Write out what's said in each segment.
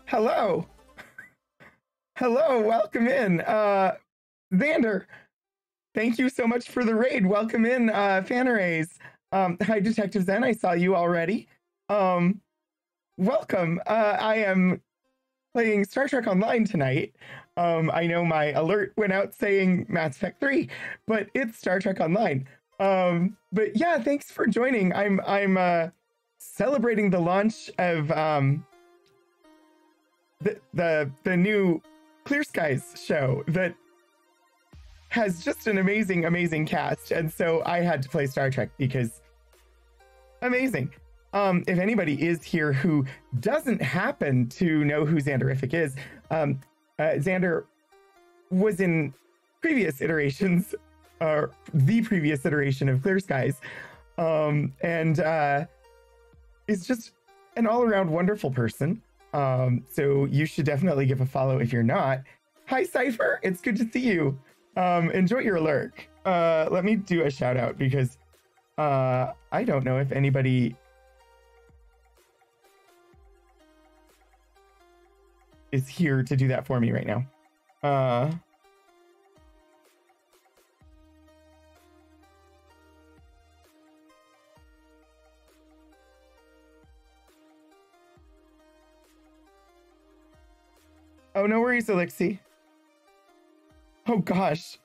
Hello. Hello, welcome in. Xander, thank you so much for the raid. Welcome in, Fanarays. Hi, Detective Zen, I saw you already. Welcome. I am playing Star Trek Online tonight. I know my alert went out saying Mass Effect 3, but it's Star Trek Online. But yeah, thanks for joining. I'm celebrating the launch of the new Clear Skies show that has just an amazing cast, and so I had to play Star Trek because amazing. If anybody is here who doesn't happen to know who Xanderific is, Xander was in previous iterations, or the previous iteration of Clear Skies, and is just an all-around wonderful person. So you should definitely give a follow if you're not. Hi, Cypher. It's good to see you. Enjoy your lurk. Let me do a shout out because I don't know if anybody is here to do that for me right now. Oh, no worries, Elixir. Oh gosh.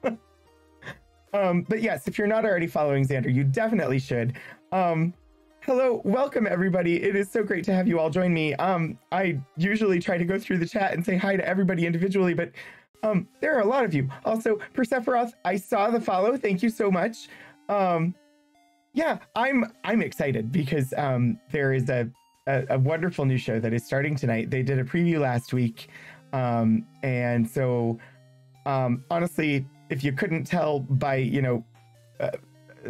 But yes, if you're not already following Xander, you definitely should. Hello, welcome everybody. It is so great to have you all join me. I usually try to go through the chat and say hi to everybody individually, but there are a lot of you. Also, Persephoros, I saw the follow. Thank you so much. Yeah, I'm excited because there is a wonderful new show that is starting tonight. They did a preview last week. And so, honestly, if you couldn't tell by,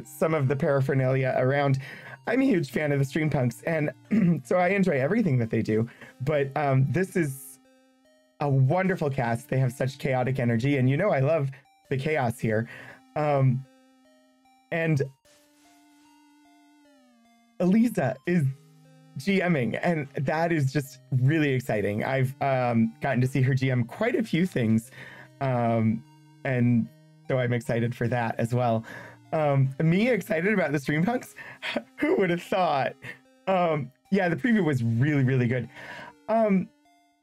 some of the paraphernalia around, I'm a huge fan of the Streampunks, and so I enjoy everything that they do. But this is a wonderful cast. They have such chaotic energy, and I love the chaos here. And Eliza is GMing, and that is just really exciting. I've gotten to see her GM quite a few things, and so I'm excited for that as well. Me excited about the Streampunks? Who would have thought? Yeah, the preview was really good.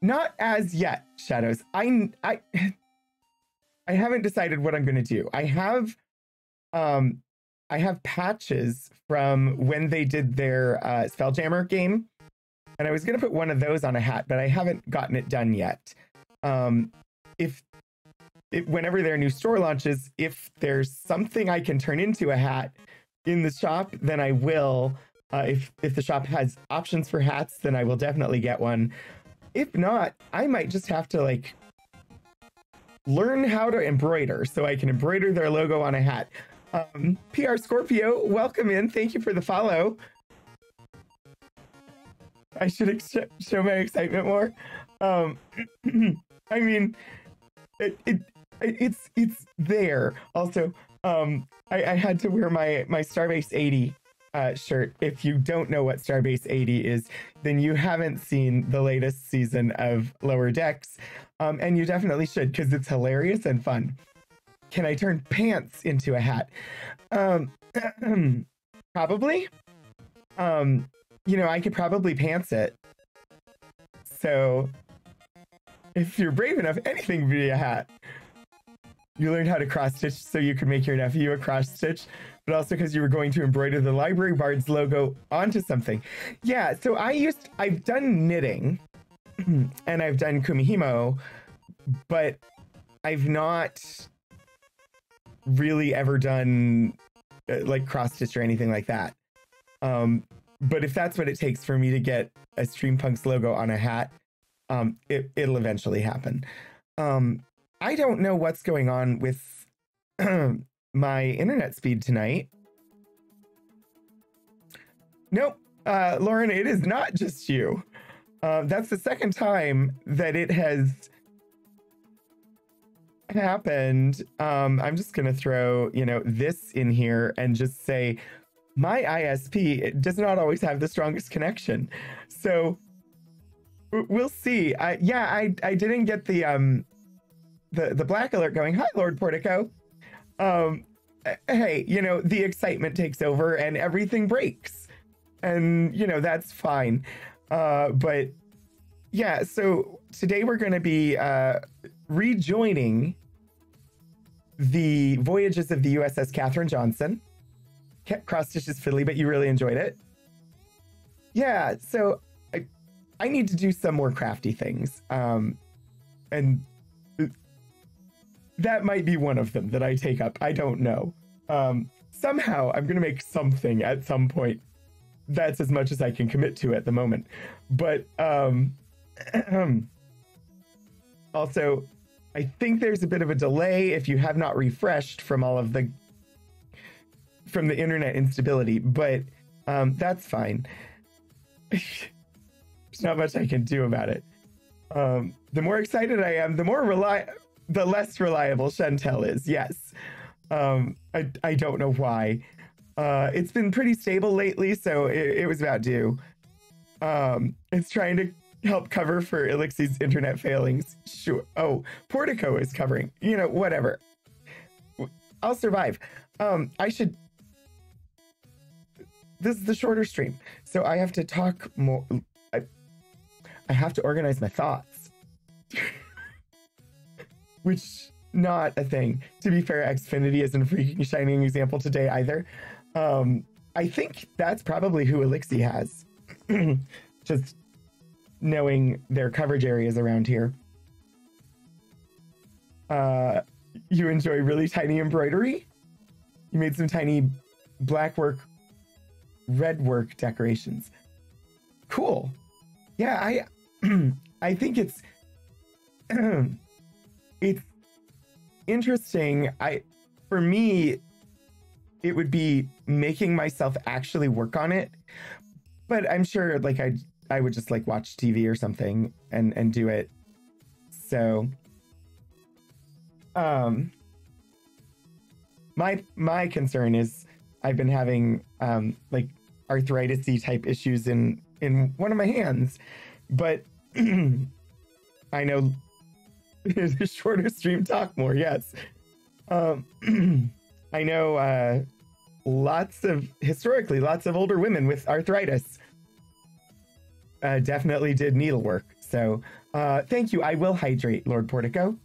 Not as yet, Shadows. I haven't decided what I'm going to do. I have patches from when they did their Spelljammer game, and I was going to put one of those on a hat, but I haven't gotten it done yet. Whenever their new store launches, if there's something I can turn into a hat in the shop, then I will. If the shop has options for hats, then I will definitely get one. If not, I might just have to learn how to embroider so I can embroider their logo on a hat. PR Scorpio, welcome in. Thank you for the follow. I should show my excitement more. I mean, it's there. Also, I had to wear my Starbase 80 shirt. If you don't know what Starbase 80 is, then you haven't seen the latest season of Lower Decks, and you definitely should because it's hilarious and fun. Can I turn pants into a hat? Probably. I could probably pants it. So if you're brave enough, anything would be a hat. You learned how to cross stitch so you could make your nephew a cross stitch, but also because you were going to embroider the Library Bard's logo onto something. Yeah, so I've done knitting and I've done kumihimo, but I've not really ever done cross stitch or anything like that. But if that's what it takes for me to get a Streampunks logo on a hat, it'll eventually happen. I don't know what's going on with my internet speed tonight. Nope, Lauren, it is not just you. That's the second time that it has happened. I'm just gonna throw, this in here and just say my ISP does not always have the strongest connection. So we'll see. I didn't get the black alert going. Hi, Lord Portico. Hey, you know, the excitement takes over and everything breaks, and you know that's fine. But yeah, so today we're going to be rejoining the voyages of the USS Katherine Johnson. Cross stitches fiddly, but you really enjoyed it. Yeah, so I need to do some more crafty things. And that might be one of them that I take up. I don't know. Somehow I'm going to make something at some point. That's as much as I can commit to at the moment. But also, I think there's a bit of a delay if you have not refreshed from all of the internet instability, but that's fine. There's not much I can do about it. The more excited I am, the less reliable Chantel is. Yes. I don't know why. It's been pretty stable lately, so it was about due. It's trying to help cover for Elixir's internet failings. Sure. Oh, Portico is covering. You know, whatever. I'll survive. This is the shorter stream, so I have to talk more. I have to organize my thoughts. Which, not a thing. To be fair, Xfinity isn't a freaking shining example today either. I think that's probably who Elixir has. Just knowing their coverage areas around here. You enjoy really tiny embroidery? You made some tiny black work, red work decorations. Cool. Yeah, I think it's it's interesting. For me, it would be making myself actually work on it, but I'm sure like I would just like watch TV or something and do it. So my concern is I've been having like arthritis-y type issues in one of my hands, but I know the shorter stream talk more. Yes. I know historically lots of older women with arthritis definitely did needlework. So thank you. I will hydrate, Lord Portico.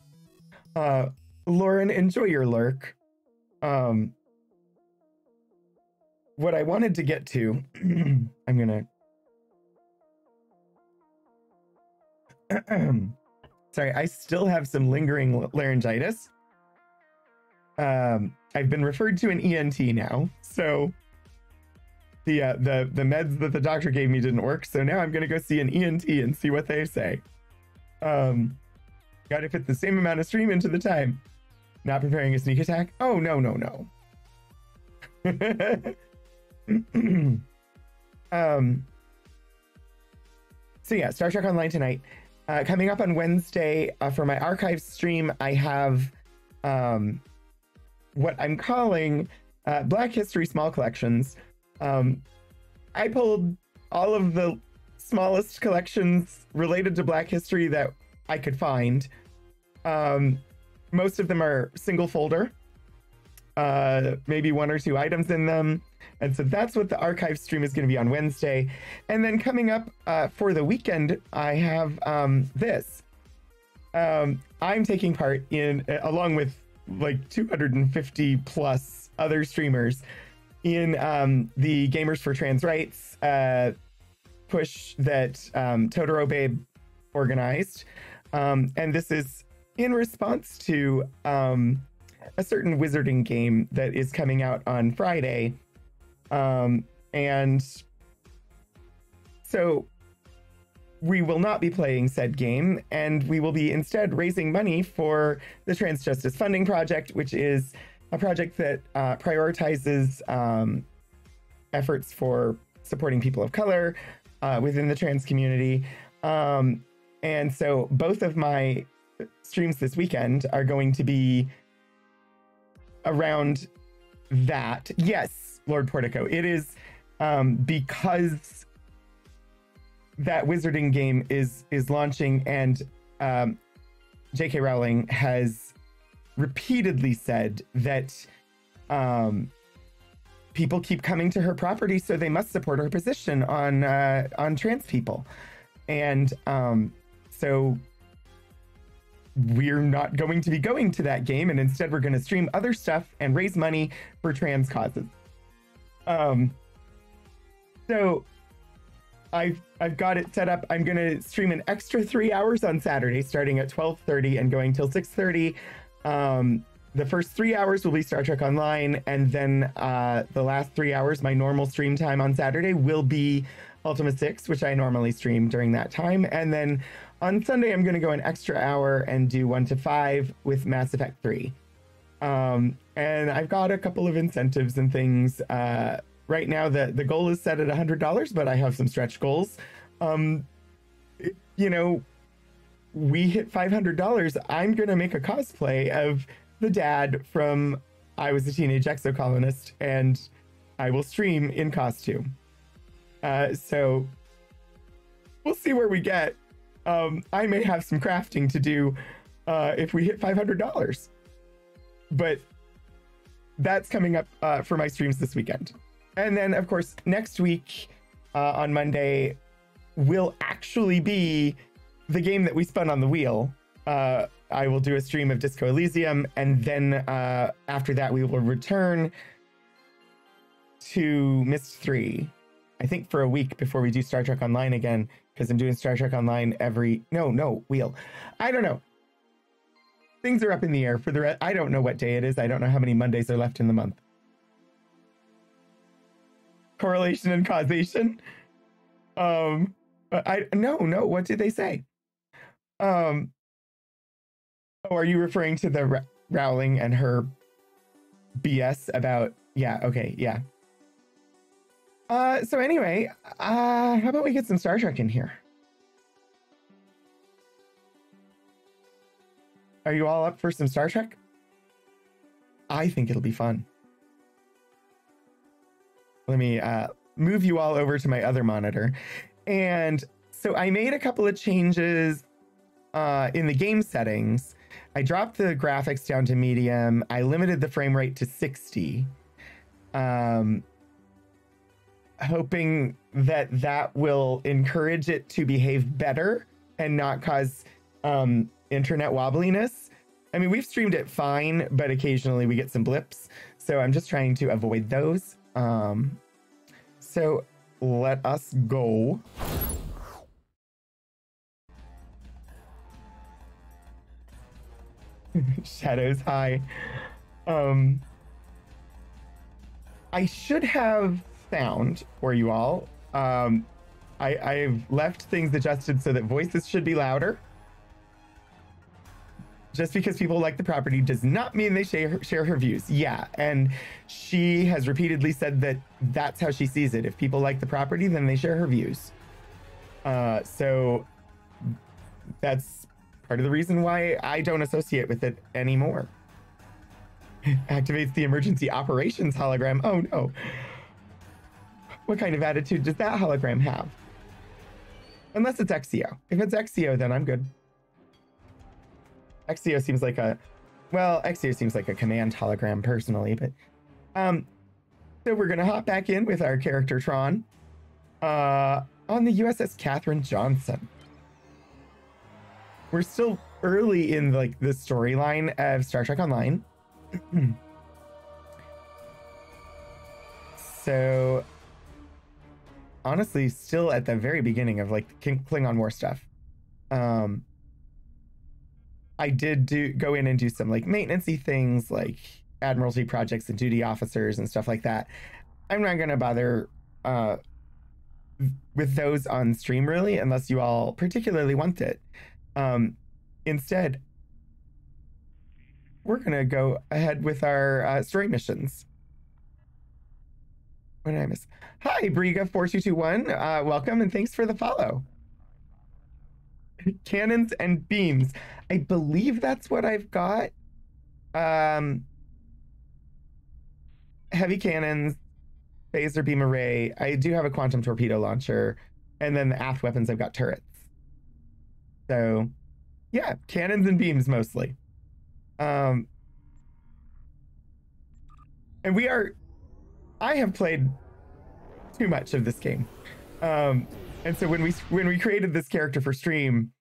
Lauren, enjoy your lurk. What I wanted to get to, I'm gonna sorry, I still have some lingering laryngitis. I've been referred to an ENT now, so the meds that the doctor gave me didn't work, so now I'm gonna go see an ENT and see what they say. Gotta fit the same amount of stream into the time. Not preparing a sneak attack? Oh, no. So yeah, Star Trek Online tonight. Coming up on Wednesday for my archive stream, I have what I'm calling Black History Small Collections. I pulled all of the smallest collections related to Black history that I could find. Most of them are single folder, maybe one or two items in them. And so that's what the archive stream is going to be on Wednesday. And then coming up for the weekend, I have this. I'm taking part in, along with like 250 plus other streamers, in the Gamers for Trans Rights push that Totoro Babe organized. And this is in response to a certain wizarding game that is coming out on Friday. And so we will not be playing said game, and we will be instead raising money for the Trans Justice Funding Project, which is a project that prioritizes efforts for supporting people of color within the trans community. And so both of my streams this weekend are going to be around that. Yes, Lord Portico, it is because that wizarding game is launching, and J.K. Rowling has repeatedly said that people keep coming to her property, so they must support her position on trans people, and so we're not going to be going to that game, and instead we're going to stream other stuff and raise money for trans causes. So I've got it set up. I'm going to stream an extra 3 hours on Saturday, starting at 12:30 and going till 6:30. The first 3 hours will be Star Trek Online, and then the last 3 hours, my normal stream time on Saturday, will be Ultima 6, which I normally stream during that time. And then on Sunday, I'm going to go an extra hour and do 1 to 5 with Mass Effect 3. And I've got a couple of incentives and things. Right now, the goal is set at $100, but I have some stretch goals. You know, we hit $500. I'm going to make a cosplay of the dad from I Was a Teenage Exocolonist, and I will stream in costume. So we'll see where we get. I may have some crafting to do if we hit $500, but that's coming up for my streams this weekend. And then, of course, next week on Monday will actually be the game that we spun on the wheel. I will do a stream of Disco Elysium, and then after that, we will return to Myst 3, I think for a week before we do Star Trek Online again, because I'm doing Star Trek Online wheel. I don't know. Things are up in the air for the rest. I don't know what day it is. I don't know how many Mondays are left in the month. Correlation and causation. No, what did they say? Oh, are you referring to the Rowling and her BS about, yeah, okay, yeah. So anyway, how about we get some Star Trek in here? Are you all up for some Star Trek? I think it'll be fun. Let me move you all over to my other monitor. And so I made a couple of changes in the game settings. I dropped the graphics down to medium. I limited the frame rate to 60. Hoping that will encourage it to behave better and not cause internet wobbliness. I mean, we've streamed it fine, but occasionally we get some blips. So I'm just trying to avoid those. So let us go. Shadows high. I should have sound for you all. I've left things adjusted so that voices should be louder. Just because people like the property does not mean they share her views. Yeah, and she has repeatedly said that that's how she sees it. If people like the property, then they share her views. So that's part of the reason why I don't associate with it anymore. Activates the emergency operations hologram. Oh no. What kind of attitude does that hologram have? Unless it's Exio. If it's Exio, then I'm good. Exio seems like Exio seems like a command hologram personally, but so we're gonna hop back in with our character Tron on the USS Katherine Johnson. We're still early in like the storyline of Star Trek Online. So honestly, still at the very beginning of like Klingon War stuff. I did go in and do some like maintenance-y things like Admiralty projects and duty officers and stuff like that. I'm not going to bother with those on stream really, unless you all particularly want it. Instead, we're going to go ahead with our story missions. What did I miss? Hi, Briga4221. Welcome and thanks for the follow. Cannons and beams. I believe that's what I've got. Heavy cannons, phaser beam array. I do have a quantum torpedo launcher. And then the aft weapons, I've got turrets. So yeah, cannons and beams mostly. And I have played too much of this game. And so when we created this character for stream,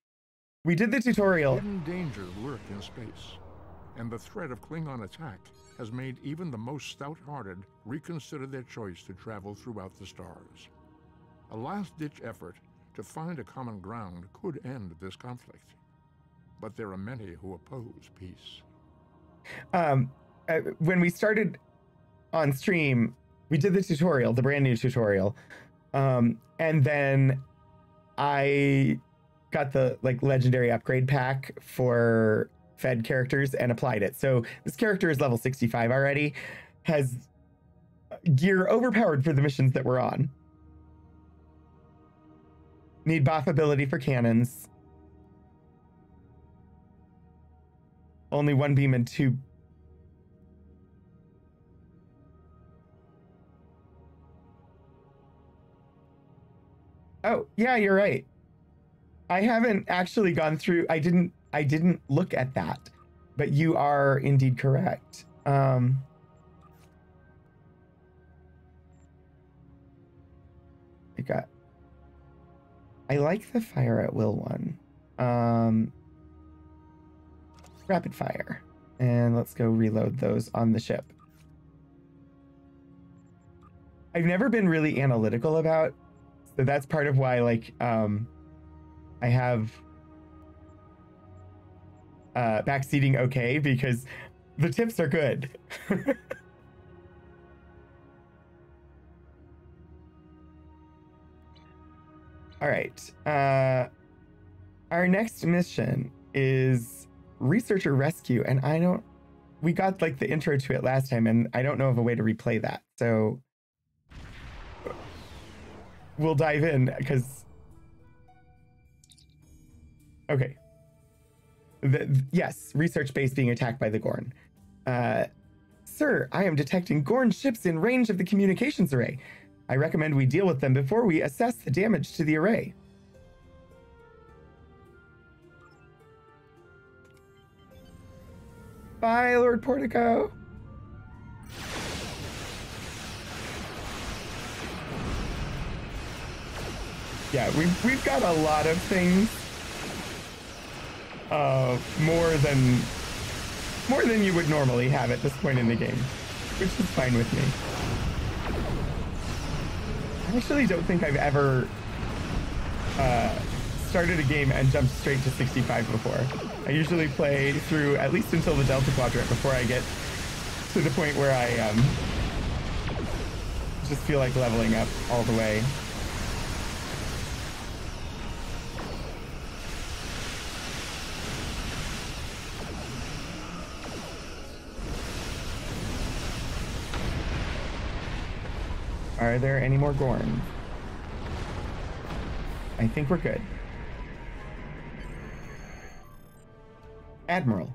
we did the tutorial. Hidden dangers lurk in space, and the threat of Klingon attack has made even the most stout-hearted reconsider their choice to travel throughout the stars. A last-ditch effort to find a common ground could end this conflict, but there are many who oppose peace. When we started on stream, we did the tutorial, the brand new tutorial, and then I got the legendary upgrade pack for Fed characters and applied it. So this character is level 65 already, has gear overpowered for the missions that we're on. Need buff ability for cannons. Only 1 beam and 2. Oh, yeah, you're right. I haven't actually gone through. I didn't look at that, but you are indeed correct. I like the fire at will one. Rapid fire. And let's go reload those on the ship. I've never been really analytical about, so that's part of why I have backseating okay, because the tips are good. All right. Our next mission is Researcher Rescue, and we got the intro to it last time, and I don't know of a way to replay that. So we'll dive in because, okay. Yes, research base being attacked by the Gorn. Sir, I am detecting Gorn ships in range of the communications array. I recommend we deal with them before we assess the damage to the array. Bye, Lord Portico. Yeah, we've got a lot of things. More than you would normally have at this point in the game, which is fine with me. I actually don't think I've ever started a game and jumped straight to 65 before. I usually play through at least until the Delta Quadrant before I get to the point where I just feel like leveling up all the way. Are there any more Gorn? I think we're good. Admiral,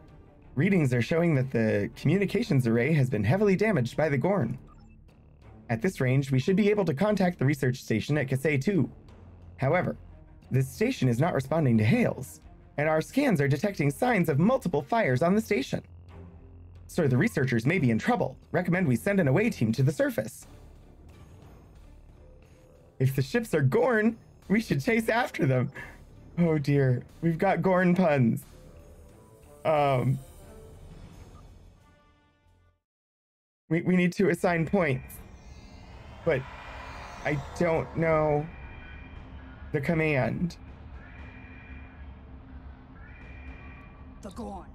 readings are showing that the communications array has been heavily damaged by the Gorn. At this range, we should be able to contact the research station at Kasei 2. However, this station is not responding to hails, and our scans are detecting signs of multiple fires on the station. Sir, the researchers may be in trouble. Recommend we send an away team to the surface. If the ships are Gorn, we should chase after them. Oh dear, we've got Gorn puns. We need to assign points, but I don't know the command. The Gorn.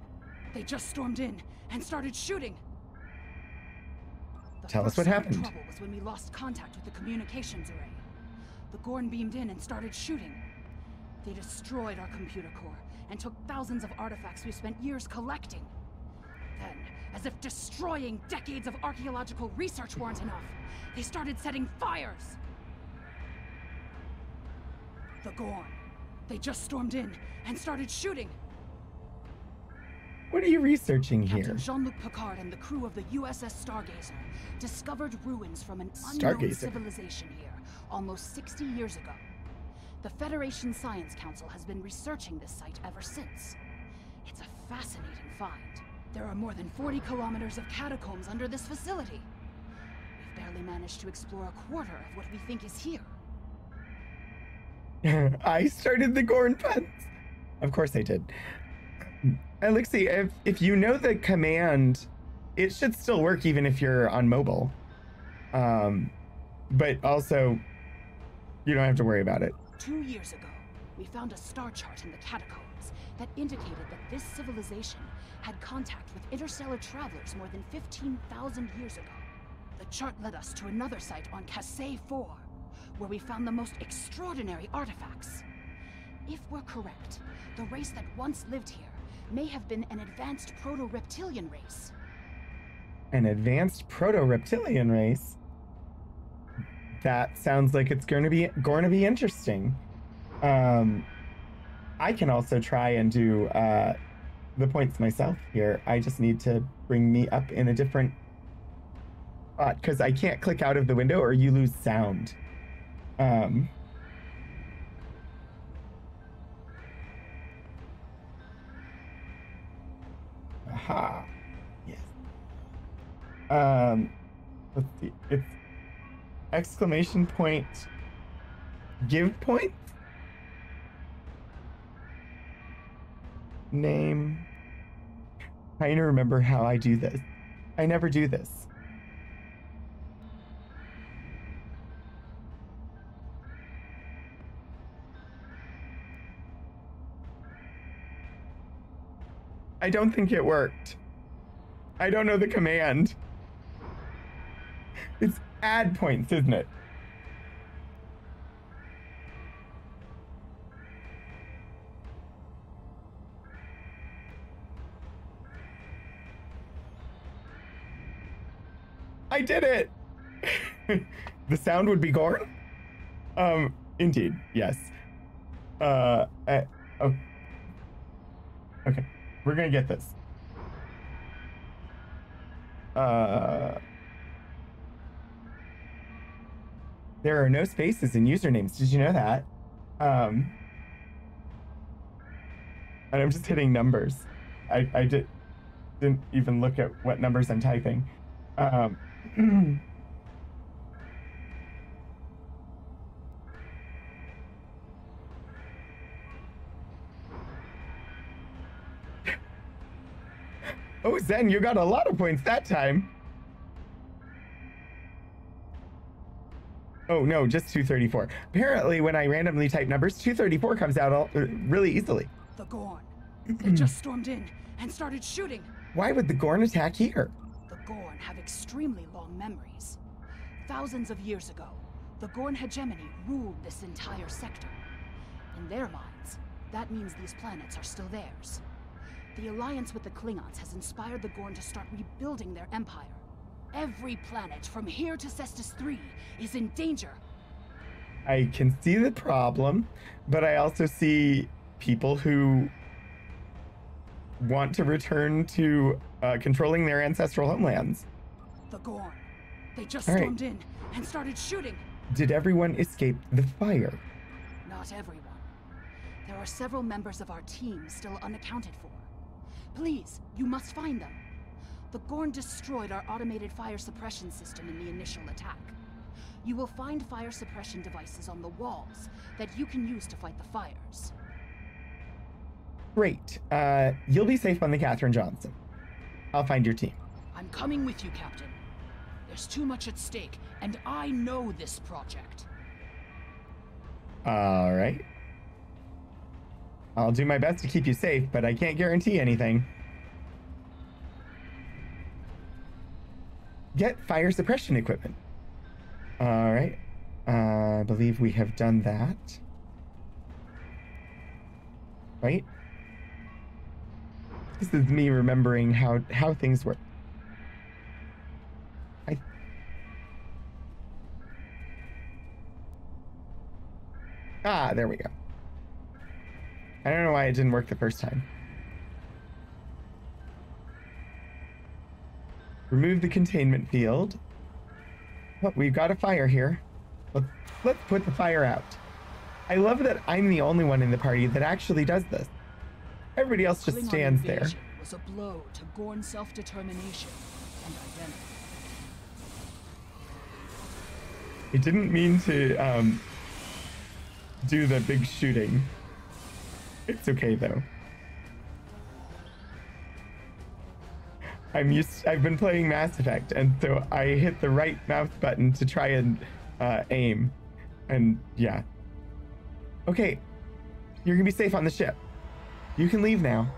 They just stormed in and started shooting. Tell us what happened. The first trouble was when we lost contact with the communications array. The Gorn beamed in and started shooting. They destroyed our computer core and took thousands of artifacts we spent years collecting. Then, as if destroying decades of archaeological research weren't enough, they started setting fires. The Gorn. They just stormed in and started shooting. What are you researching here? Captain Jean-Luc Picard and the crew of the USS Stargazer discovered ruins from an unknown civilization here almost 60 years ago. The Federation Science Council has been researching this site ever since. It's a fascinating find. There are more than 40 kilometers of catacombs under this facility. We've barely managed to explore a quarter of what we think is here. I started the Gorn puns. Of course I did. Elixir, if you know the command, it should still work even if you're on mobile. But also, you don't have to worry about it. 2 years ago, we found a star chart in the catacombs that indicated that this civilization had contact with interstellar travelers more than 15,000 years ago. The chart led us to another site on Kasei 4, where we found the most extraordinary artifacts. If we're correct, the race that once lived here may have been an advanced proto-reptilian race. An advanced proto-reptilian race? That sounds like it's going to be interesting. I can also try and do the points myself here. I just need to bring me up in a different spot because I can't click out of the window or you lose sound. Aha. Yes. Let's see. It's exclamation point. Give points? Name. Trying to remember how I do this. I never do this. I don't think it worked. I don't know the command. It's add points, isn't it? I did it! The sound would be Gorn? Indeed, yes. Oh. Okay, we're gonna get this. There are no spaces in usernames. Did you know that? And I'm just hitting numbers. I didn't even look at what numbers I'm typing. Oh, Zen, you got a lot of points that time. Oh, no, just 234. Apparently, when I randomly type numbers, 234 comes out really easily. The Gorn. They just stormed in and started shooting. Why would the Gorn attack here? The Gorn have extremely long memories. Thousands of years ago, the Gorn hegemony ruled this entire sector. In their minds, that means these planets are still theirs. The alliance with the Klingons has inspired the Gorn to start rebuilding their empire. Every planet from here to Cestus 3 is in danger. I can see the problem, but I also see people who want to return to controlling their ancestral homelands. The Gorn. They just stormed in and started shooting. Did everyone escape the fire? Not everyone. There are several members of our team still unaccounted for. Please, you must find them. The Gorn destroyed our automated fire suppression system in the initial attack. You will find fire suppression devices on the walls that you can use to fight the fires. Great. You'll be safe on the Catherine Johnson. I'll find your team. I'm coming with you, Captain. There's too much at stake, and I know this project. All right. I'll do my best to keep you safe, but I can't guarantee anything. Get fire suppression equipment. All right. I believe we have done that. Right? This is me remembering how things work. There we go. I don't know why it didn't work the first time. Remove the containment field. Oh, we've got a fire here. Let's put the fire out. I love that I'm the only one in the party that actually does this. Everybody else just Klingon stands there. invasion was a blow to Gorn self-determination and identity. I didn't mean to do the big shooting. It's okay though. I've been playing Mass Effect, and so I hit the right mouse button to try and aim. And yeah. Okay. You're gonna be safe on the ship. You can leave now.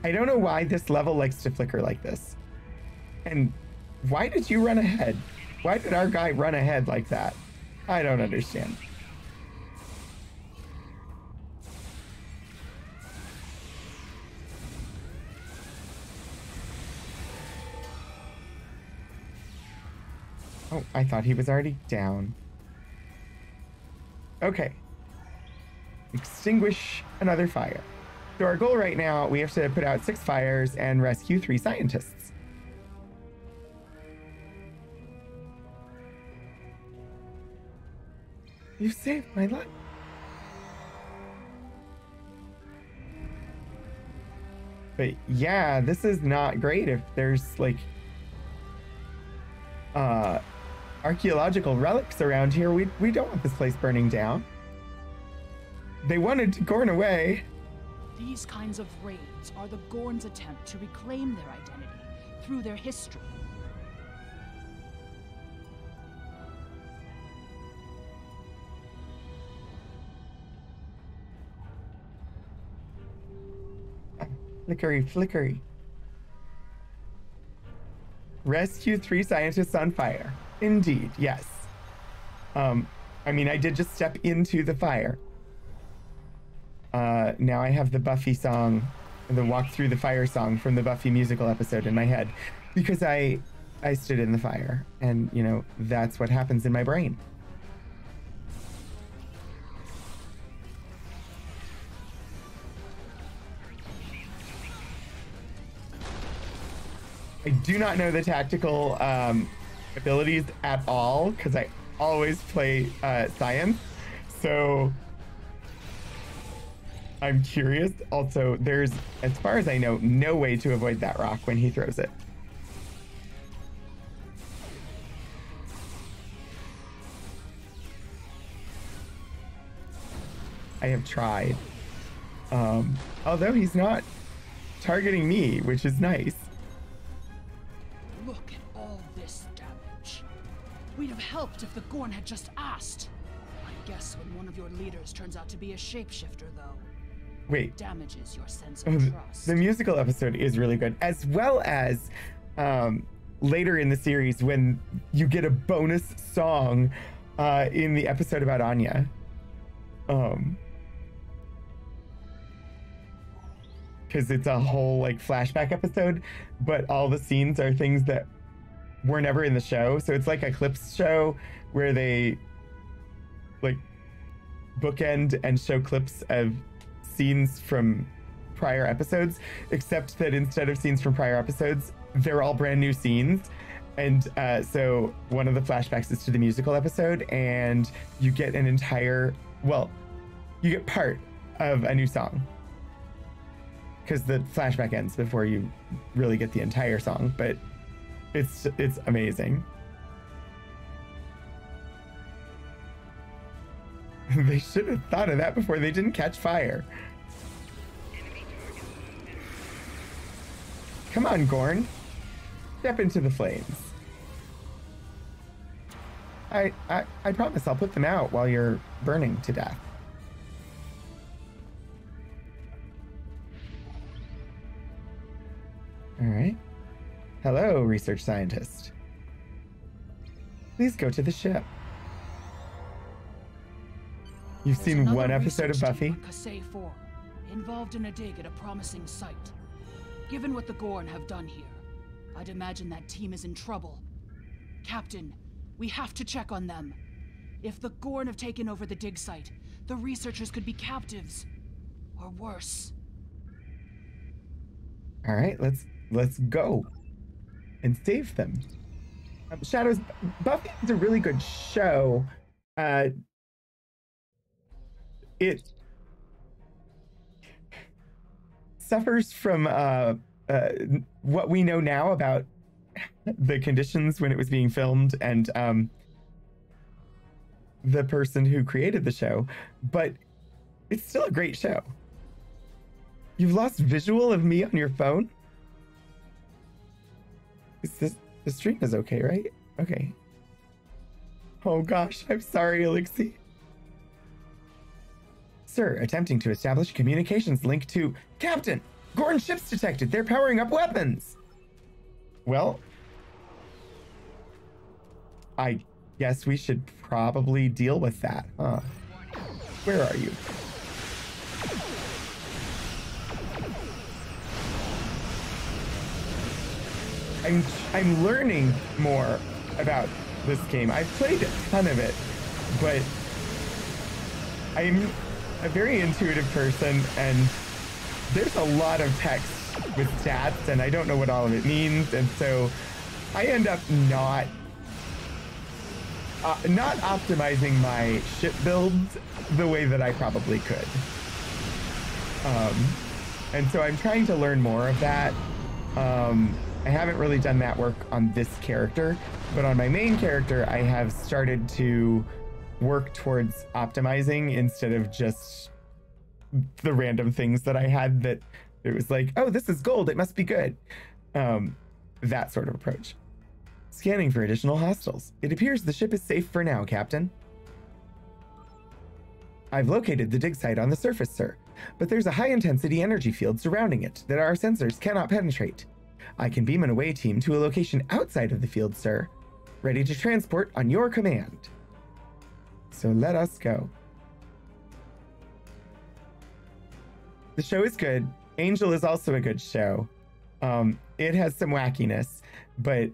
I don't know why this level likes to flicker like this. And why did you run ahead? Why did our guy run ahead like that? I don't understand. Oh, I thought he was already down. Okay. Extinguish another fire. So our goal right now, we have to put out 6 fires and rescue 3 scientists. You saved my life. But yeah, this is not great if there's like archaeological relics around here. We don't want this place burning down. They wanted to Gorn away. These kinds of raids are the Gorn's attempt to reclaim their identity through their history. Flickery, flickery. Rescue 3 scientists on fire. Indeed, yes. I mean, I did just step into the fire. Now I have the Buffy song, the Walk Through the Fire song from the Buffy musical episode in my head, because I stood in the fire, and you know, that's what happens in my brain. I do not know the tactical abilities at all, because I always play science, so I'm curious. Also, there's, as far as I know, no way to avoid that rock when he throws it. I have tried. Although he's not targeting me, which is nice. Look at all this damage. We'd have helped if the Gorn had just asked. I guess when one of your leaders turns out to be a shapeshifter, though. Wait. Damages your sense of trust. The musical episode is really good, as well as later in the series when you get a bonus song in the episode about Anya. Because it's a whole like flashback episode, but all the scenes are things that were never in the show. So it's like a clips show where they like bookend and show clips of scenes from prior episodes, except that instead of scenes from prior episodes, they're all brand new scenes. And so one of the flashbacks is to the musical episode, and you get an entire, well, you get part of a new song, because the flashback ends before you really get the entire song, but it's amazing. They should have thought of that before they didn't catch fire. Come on, Gorn. Step into the flames. I promise I'll put them out while you're burning to death. All right. Hello, research scientist. Please go to the ship. You've seen one episode of Buffy? Kasei 4, involved in a dig at a promising site. Given what the Gorn have done here, I'd imagine that team is in trouble. Captain, we have to check on them. If the Gorn have taken over the dig site, the researchers could be captives. Or worse. All right, let's go and save them. Shadows, Buffy is a really good show. It suffers from what we know now about the conditions when it was being filmed and the person who created the show, but it's still a great show. You've lost visual of me on your phone? The stream is okay, right? Okay. Oh gosh, I'm sorry, Elixir. Sir, attempting to establish communications link to Captain! Gorn ships detected. They're powering up weapons. Well, I guess we should probably deal with that, huh? Where are you? I'm learning more about this game. I've played a ton of it, but I'm a very intuitive person, and there's a lot of text with stats, and I don't know what all of it means, and so I end up not optimizing my ship builds the way that I probably could. And so I'm trying to learn more of that. I haven't really done that work on this character, but on my main character, I have started to work towards optimizing instead of just the random things that I had that it was like, oh, this is gold, it must be good. That sort of approach. Scanning for additional hostiles. It appears the ship is safe for now, Captain. I've located the dig site on the surface, sir, but there's a high-intensity energy field surrounding it that our sensors cannot penetrate. I can beam an away team to a location outside of the field, sir, ready to transport on your command. So let us go. The show is good. Angel is also a good show. It has some wackiness, but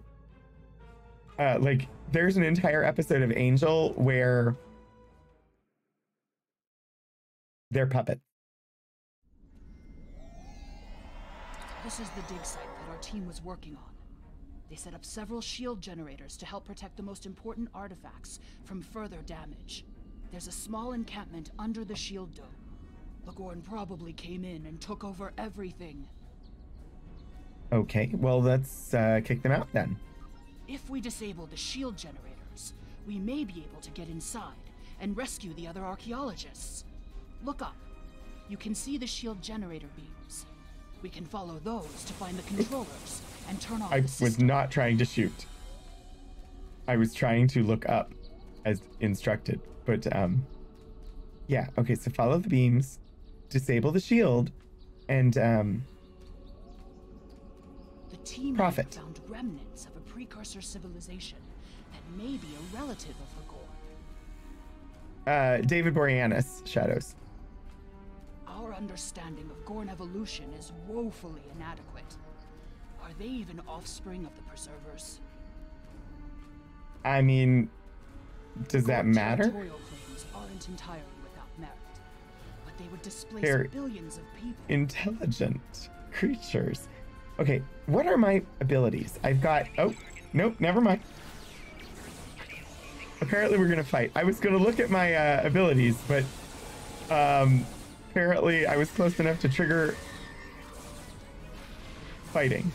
like there's an entire episode of Angel where they're puppets. This is the dig site that our team was working on. They set up several shield generators to help protect the most important artifacts from further damage. There's a small encampment under the shield dome. The Gorn probably came in and took over everything. Okay, well, let's kick them out then. If we disable the shield generators, we may be able to get inside and rescue the other archaeologists. Look up. You can see the shield generator beams. We can follow those to find the controllers and turn off the system. I was not trying to shoot. I was trying to look up as instructed, but yeah, okay, so follow the beams, disable the shield, and the team profit. found remnants of a precursor civilization that may be a relative of the Gorn. David Boreanaz, Shadows. Our understanding of Gorn evolution is woefully inadequate. Are they even offspring of the Preservers? I mean, does that Gorn matter? Territorial claims aren't entirely without merit, but they would displace They're billions of people. intelligent creatures. Okay, what are my abilities? I've got, oh, nope, never mind. Apparently we're gonna fight. I was gonna look at my abilities, but apparently I was close enough to trigger fighting.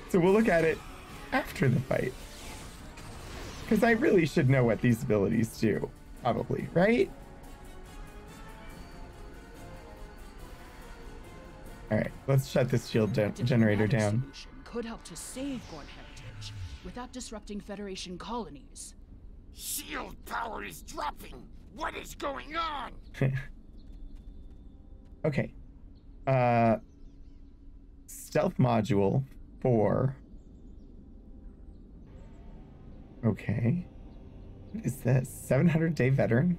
So we'll look at it after the fight. Because I really should know what these abilities do, probably, right? All right, let's shut this shield generator down. Solution could help to save Gorn heritage without disrupting Federation colonies. Shield power is dropping. What is going on? Okay. Stealth module 4. Okay. What is this? 700-day veteran?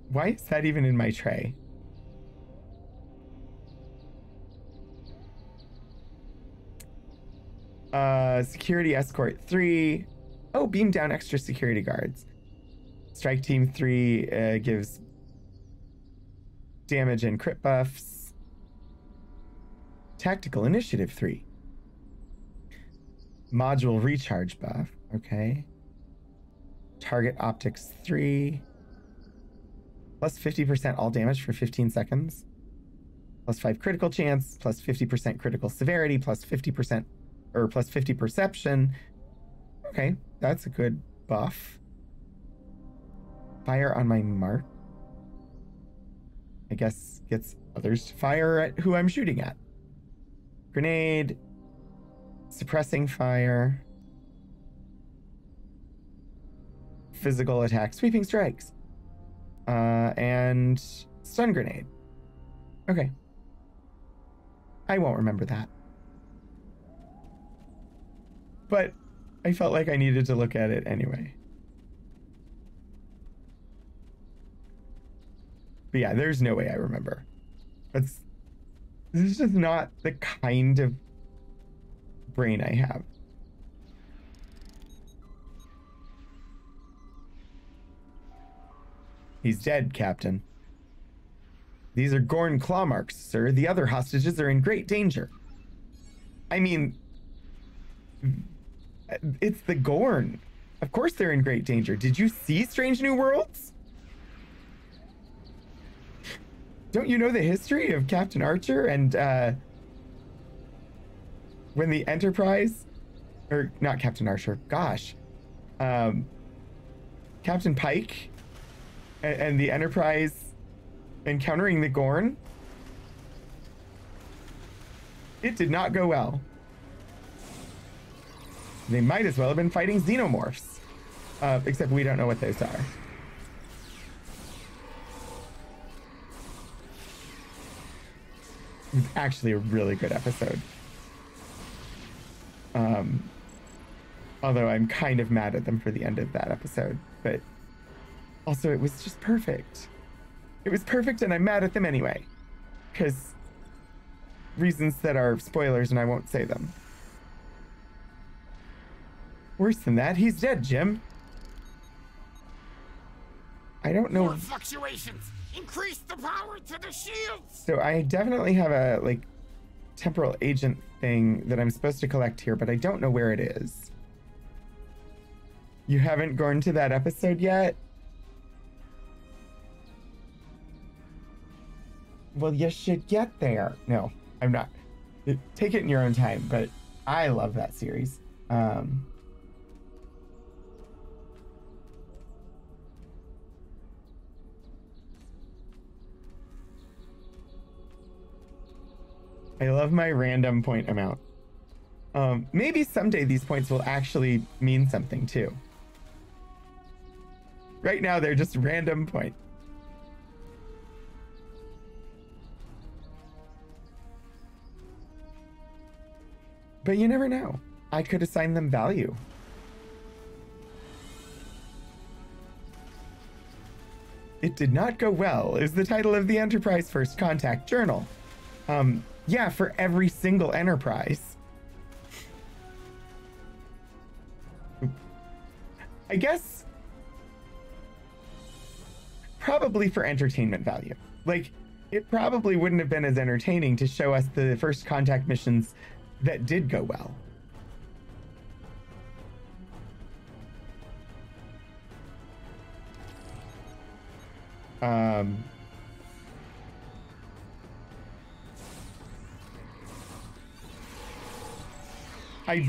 Why is that even in my tray? Security escort 3. Oh, beam down extra security guards. Strike team 3 gives damage and crit buffs. Tactical initiative 3. Module recharge buff. Okay. Target optics 3. Plus 50% all damage for 15 seconds. Plus 5 critical chance. Plus 50% critical severity. Plus 50% or plus 50 perception. Okay, that's a good buff. Fire on my mark. I guess gets others to fire at who I'm shooting at. Grenade. Suppressing fire. Physical attack. Sweeping strikes. And stun grenade. Okay. I won't remember that. But I felt like I needed to look at it anyway. But yeah, there's no way I remember. This is just not the kind of brain I have. He's dead, Captain. These are Gorn claw marks, sir. The other hostages are in great danger. I mean, it's the Gorn. Of course they're in great danger. Did you see Strange New Worlds? Don't you know the history of Captain Archer and when the Enterprise, or not Captain Archer, gosh, Captain Pike and the Enterprise encountering the Gorn? It did not go well. They might as well have been fighting xenomorphs. Except we don't know what those are. It's actually a really good episode. Although I'm kind of mad at them for the end of that episode. But also it was just perfect. It was perfect and I'm mad at them anyway. Because reasons that are spoilers and I won't say them. Worse than that, he's dead, Jim. I don't know. More fluctuations. Increase the power to the shields. So I definitely have a like temporal agent thing that I'm supposed to collect here, but I don't know where it is. You haven't gone to that episode yet? Well, you should get there. No, I'm not. Take it in your own time, but I love that series. I love my random point amount. Maybe someday these points will actually mean something too. Right now, they're just random points. But you never know. I could assign them value. It did not go well is the title of the Enterprise First Contact Journal. Yeah, for every single Enterprise. I guess probably for entertainment value. Like, it probably wouldn't have been as entertaining to show us the first contact missions that did go well. I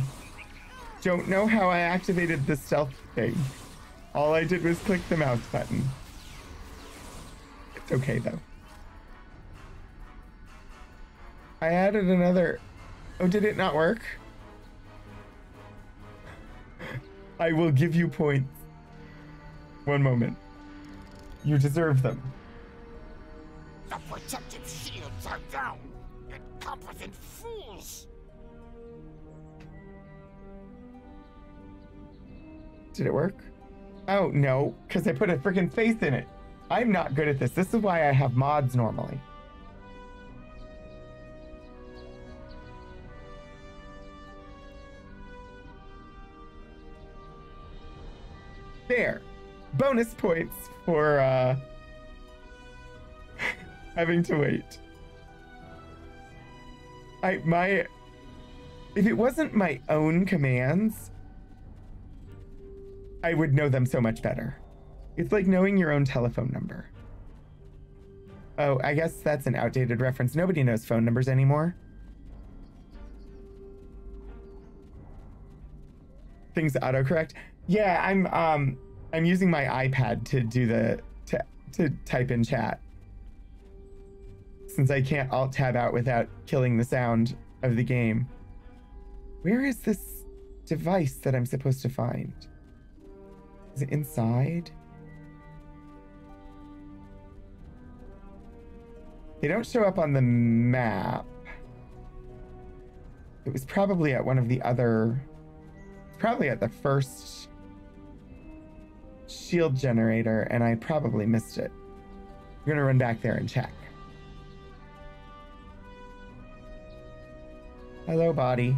don't know how I activated the stealth thing. All I did was click the mouse button. It's okay though. I added another... Oh, did it not work? I will give you points. One moment. You deserve them. The protective shields are down. Incompetent fools. Did it work? Oh, no, because I put a freaking face in it. I'm not good at this. This is why I have mods normally. There. Bonus points for having to wait. if it wasn't my own commands, I would know them so much better. It's like knowing your own telephone number. Oh, I guess that's an outdated reference. Nobody knows phone numbers anymore. Things autocorrect. Yeah, I'm using my iPad to do to type in chat. Since I can't alt tab out without killing the sound of the game. Where is this device that I'm supposed to find? Is it inside? They don't show up on the map. It was probably at one of the other... Probably at the first shield generator, and I probably missed it. I'm gonna run back there and check. Hello, Body.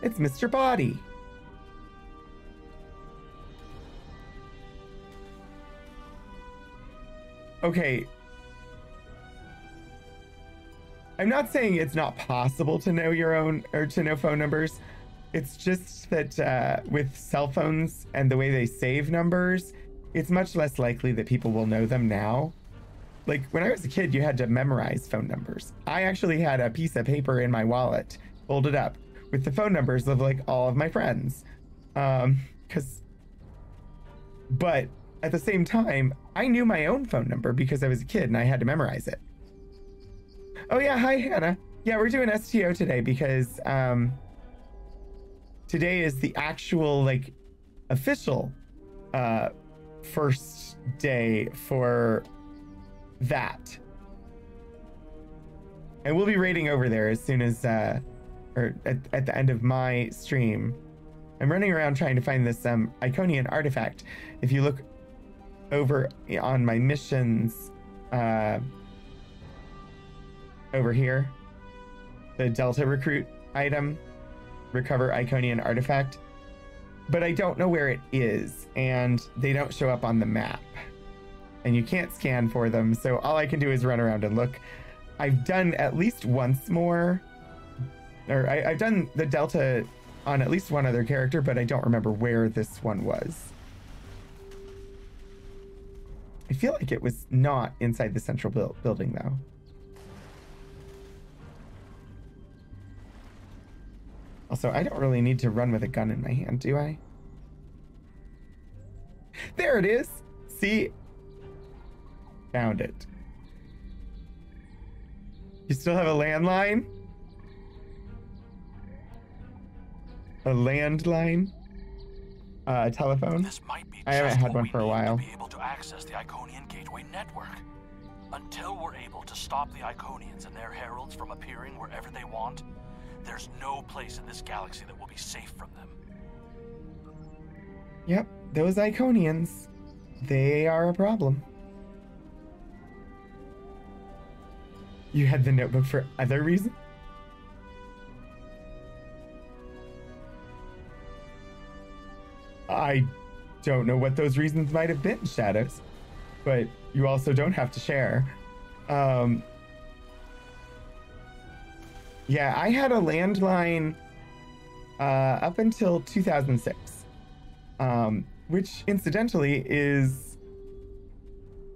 It's Mr. Body. Okay. I'm not saying it's not possible to know your own or to know phone numbers. It's just that with cell phones and the way they save numbers, it's much less likely that people will know them now. Like when I was a kid, you had to memorize phone numbers. I actually had a piece of paper in my wallet, folded up, with the phone numbers of like all of my friends. But at the same time, I knew my own phone number because I was a kid and I had to memorize it. Oh yeah, hi Hannah. Yeah, we're doing STO today because today is the actual like official first day for that. And we'll be raiding over there as soon as or at the end of my stream. I'm running around trying to find this Iconian artifact. If you look over on my missions over here, the Delta recruit item, recover Iconian artifact, but I don't know where it is and they don't show up on the map and you can't scan for them. So all I can do is run around and look. I've done at least once more, or I've done the Delta on at least one other character, but I don't remember where this one was. I feel like it was not inside the central building though. Also, I don't really need to run with a gun in my hand, do I? There it is! See? Found it. You still have a landline? A landline? Telephone? This might be I haven't had one for a while. To be able to access the Iconian Gateway network. Until we're able to stop the Iconians and their heralds from appearing wherever they want, there's no place in this galaxy that will be safe from them. Yep, those Iconians. They are a problem. You had the notebook for other reasons? I don't know what those reasons might have been, Shadows. But you also don't have to share. Yeah, I had a landline up until 2006, which incidentally is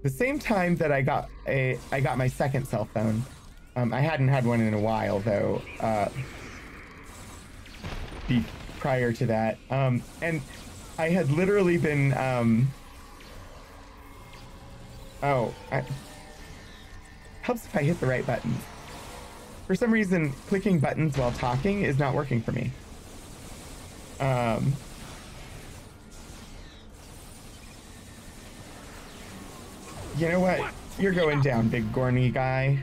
the same time that I got my second cell phone. I hadn't had one in a while though. Prior to that, and I had literally been helps if I hit the right button. For some reason, clicking buttons while talking is not working for me. You know what? You're going down, big Gorny guy.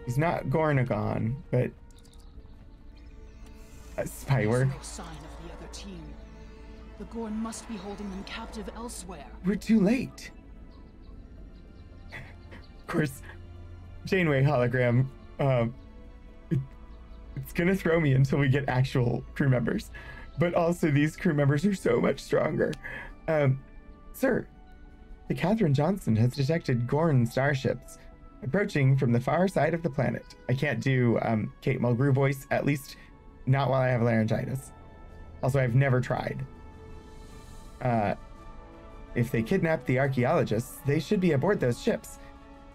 He's not Gornagon, but spy work. There's no sign of the other team. The Gorn must be holding them captive elsewhere. We're too late. Of course, Janeway hologram. It's gonna throw me until we get actual crew members, but also these crew members are so much stronger. Sir, the Catherine Johnson has detected Gorn starships approaching from the far side of the planet. I can't do Kate Mulgrew voice, at least not while I have laryngitis. Also, I've never tried. If they kidnapped the archaeologists, they should be aboard those ships.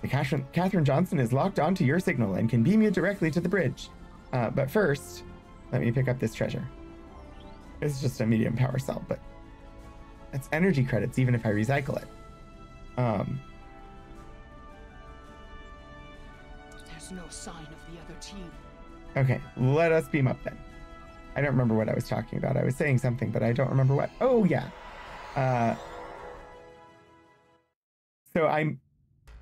The Catherine Johnson is locked onto your signal and can beam you directly to the bridge. But first, let me pick up this treasure. It's just a medium power cell, but that's energy credits even if I recycle it. There's no sign of the other team. Okay, let us beam up then. I don't remember what I was talking about. I was saying something, but I don't remember what. Oh, yeah. So I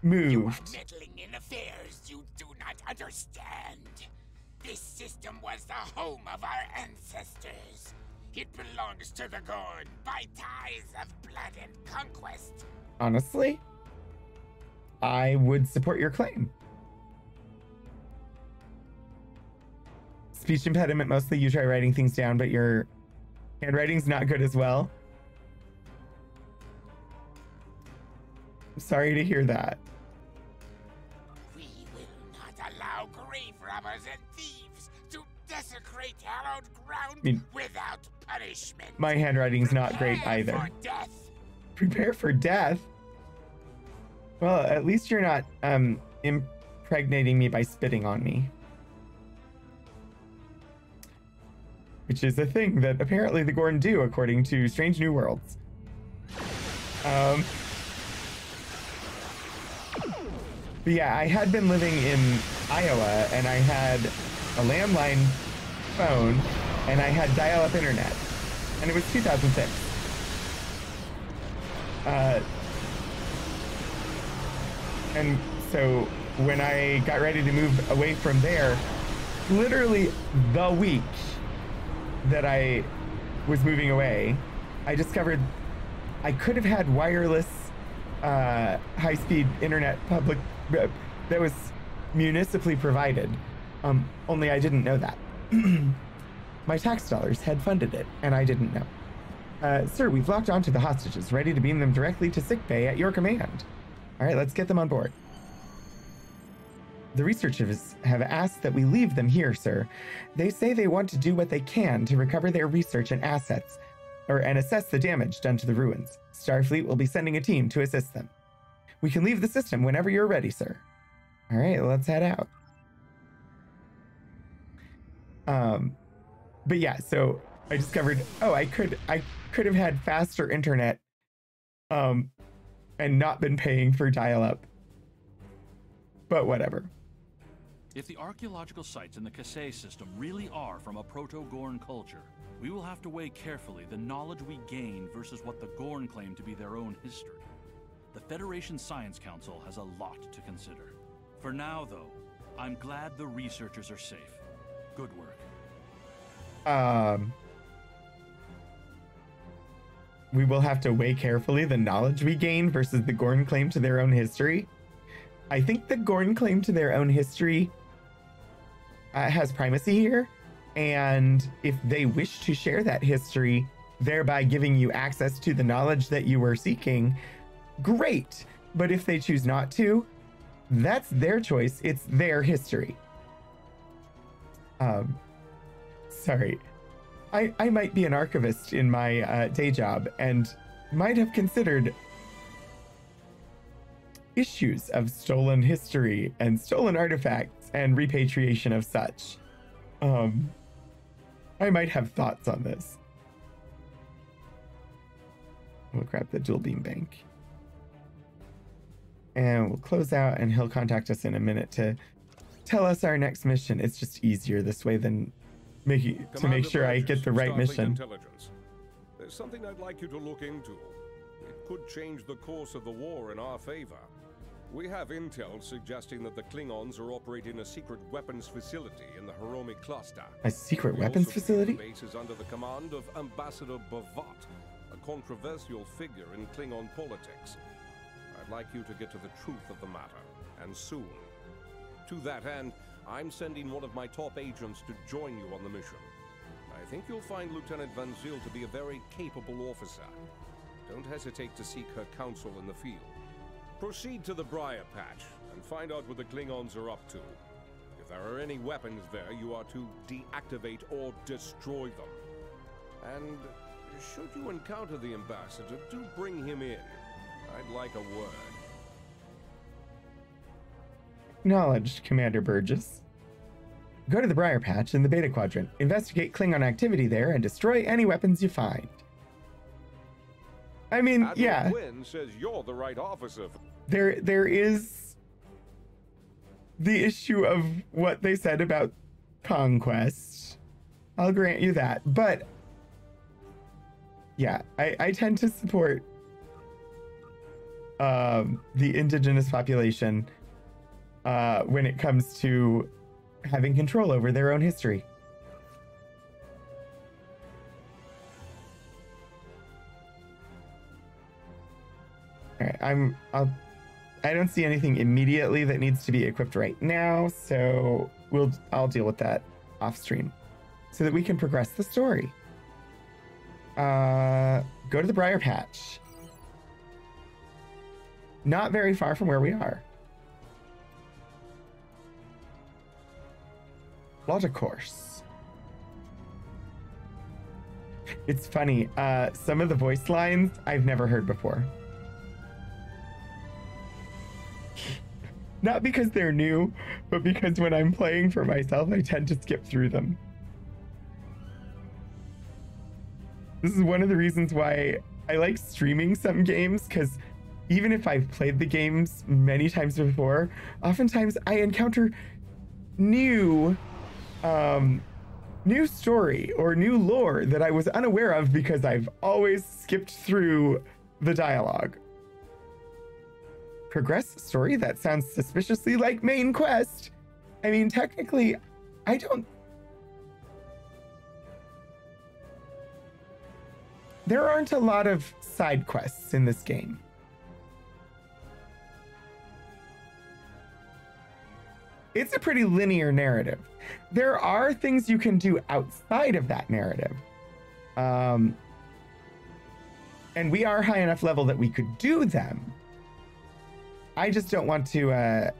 moved. You are meddling in affairs you do not understand. This system was the home of our ancestors. It belongs to the Gorn by ties of blood and conquest. Honestly, I would support your claim. Speech impediment, mostly you try writing things down, but your handwriting's not good as well. I'm sorry to hear that. We will not allow grave robbers and thieves to desecrate hallowed ground without punishment. My handwriting's not great either. Prepare for death. Prepare for death? Well, at least you're not impregnating me by spitting on me. Which is a thing that apparently the Gorn do, according to Strange New Worlds. But yeah, I had been living in Iowa, and I had a landline phone, and I had dial-up internet. And it was 2006. And so when I got ready to move away from there, literally the week that I was moving away, I discovered I could have had wireless high-speed internet public that was municipally provided, only I didn't know that. My tax dollars had funded it, and I didn't know. Sir, we've locked onto the hostages, ready to beam them directly to sickbay at your command. All right, let's get them on board. The researchers have asked that we leave them here, sir. They say they want to do what they can to recover their research and assets, and assess the damage done to the ruins. Starfleet will be sending a team to assist them. We can leave the system whenever you're ready, sir. All right, let's head out. But yeah, so I discovered, oh, I could have had faster internet, and not been paying for dial-up. But whatever. If the archaeological sites in the Kasei system really are from a Proto-Gorn culture, we will have to weigh carefully the knowledge we gain versus what the Gorn claim to be their own history. The Federation Science Council has a lot to consider. For now, though, I'm glad the researchers are safe. Good work. We will have to weigh carefully the knowledge we gain versus the Gorn claim to their own history. I think the Gorn claim to their own history has primacy here, and if they wish to share that history, thereby giving you access to the knowledge that you were seeking, great. But if they choose not to, that's their choice. It's their history. Sorry. I might be an archivist in my day job and might have considered issues of stolen history and stolen artifacts and repatriation of such. I might have thoughts on this. We'll grab the dual beam bank. And we'll close out, and he'll contact us in a minute to tell us our next mission. It's just easier this way than to make sure I get the right mission. Intelligence. There's something I'd like you to look into. It could change the course of the war in our favor. We have intel suggesting that the Klingons are operating a secret weapons facility in the Hiromi cluster. A secret weapons facility? The base is under the command of Ambassador Bavat, a controversial figure in Klingon politics. I'd like you to get to the truth of the matter, and soon. To that end, I'm sending one of my top agents to join you on the mission. I think you'll find Lieutenant Van Zyl to be a very capable officer. Don't hesitate to seek her counsel in the field. Proceed to the Briar Patch and find out what the Klingons are up to. If there are any weapons there, you are to deactivate or destroy them. And should you encounter the ambassador, do bring him in. I'd like a word. Acknowledged, Commander Burgess. Go to the Briar Patch in the Beta Quadrant. Investigate Klingon activity there and destroy any weapons you find. I mean, Admiral yeah. Quinn says you're the right officer. There is the issue of what they said about conquest. I'll grant you that. But yeah, I tend to support the indigenous population when it comes to having control over their own history. All right, I don't see anything immediately that needs to be equipped right now, so I'll deal with that off stream so that we can progress the story. Go to the Briar Patch. Not very far from where we are. Plot a course. It's funny, some of the voice lines I've never heard before. Not because they're new, but because when I'm playing for myself, I tend to skip through them. This is one of the reasons why I like streaming some games, because even if I've played the games many times before, oftentimes I encounter new story or new lore that I was unaware of because I've always skipped through the dialogue. Progress story? That sounds suspiciously like main quest. I mean, technically, I don't... There aren't a lot of side quests in this game. It's a pretty linear narrative. There are things you can do outside of that narrative. And we are high enough level that we could do them. I just don't want to, I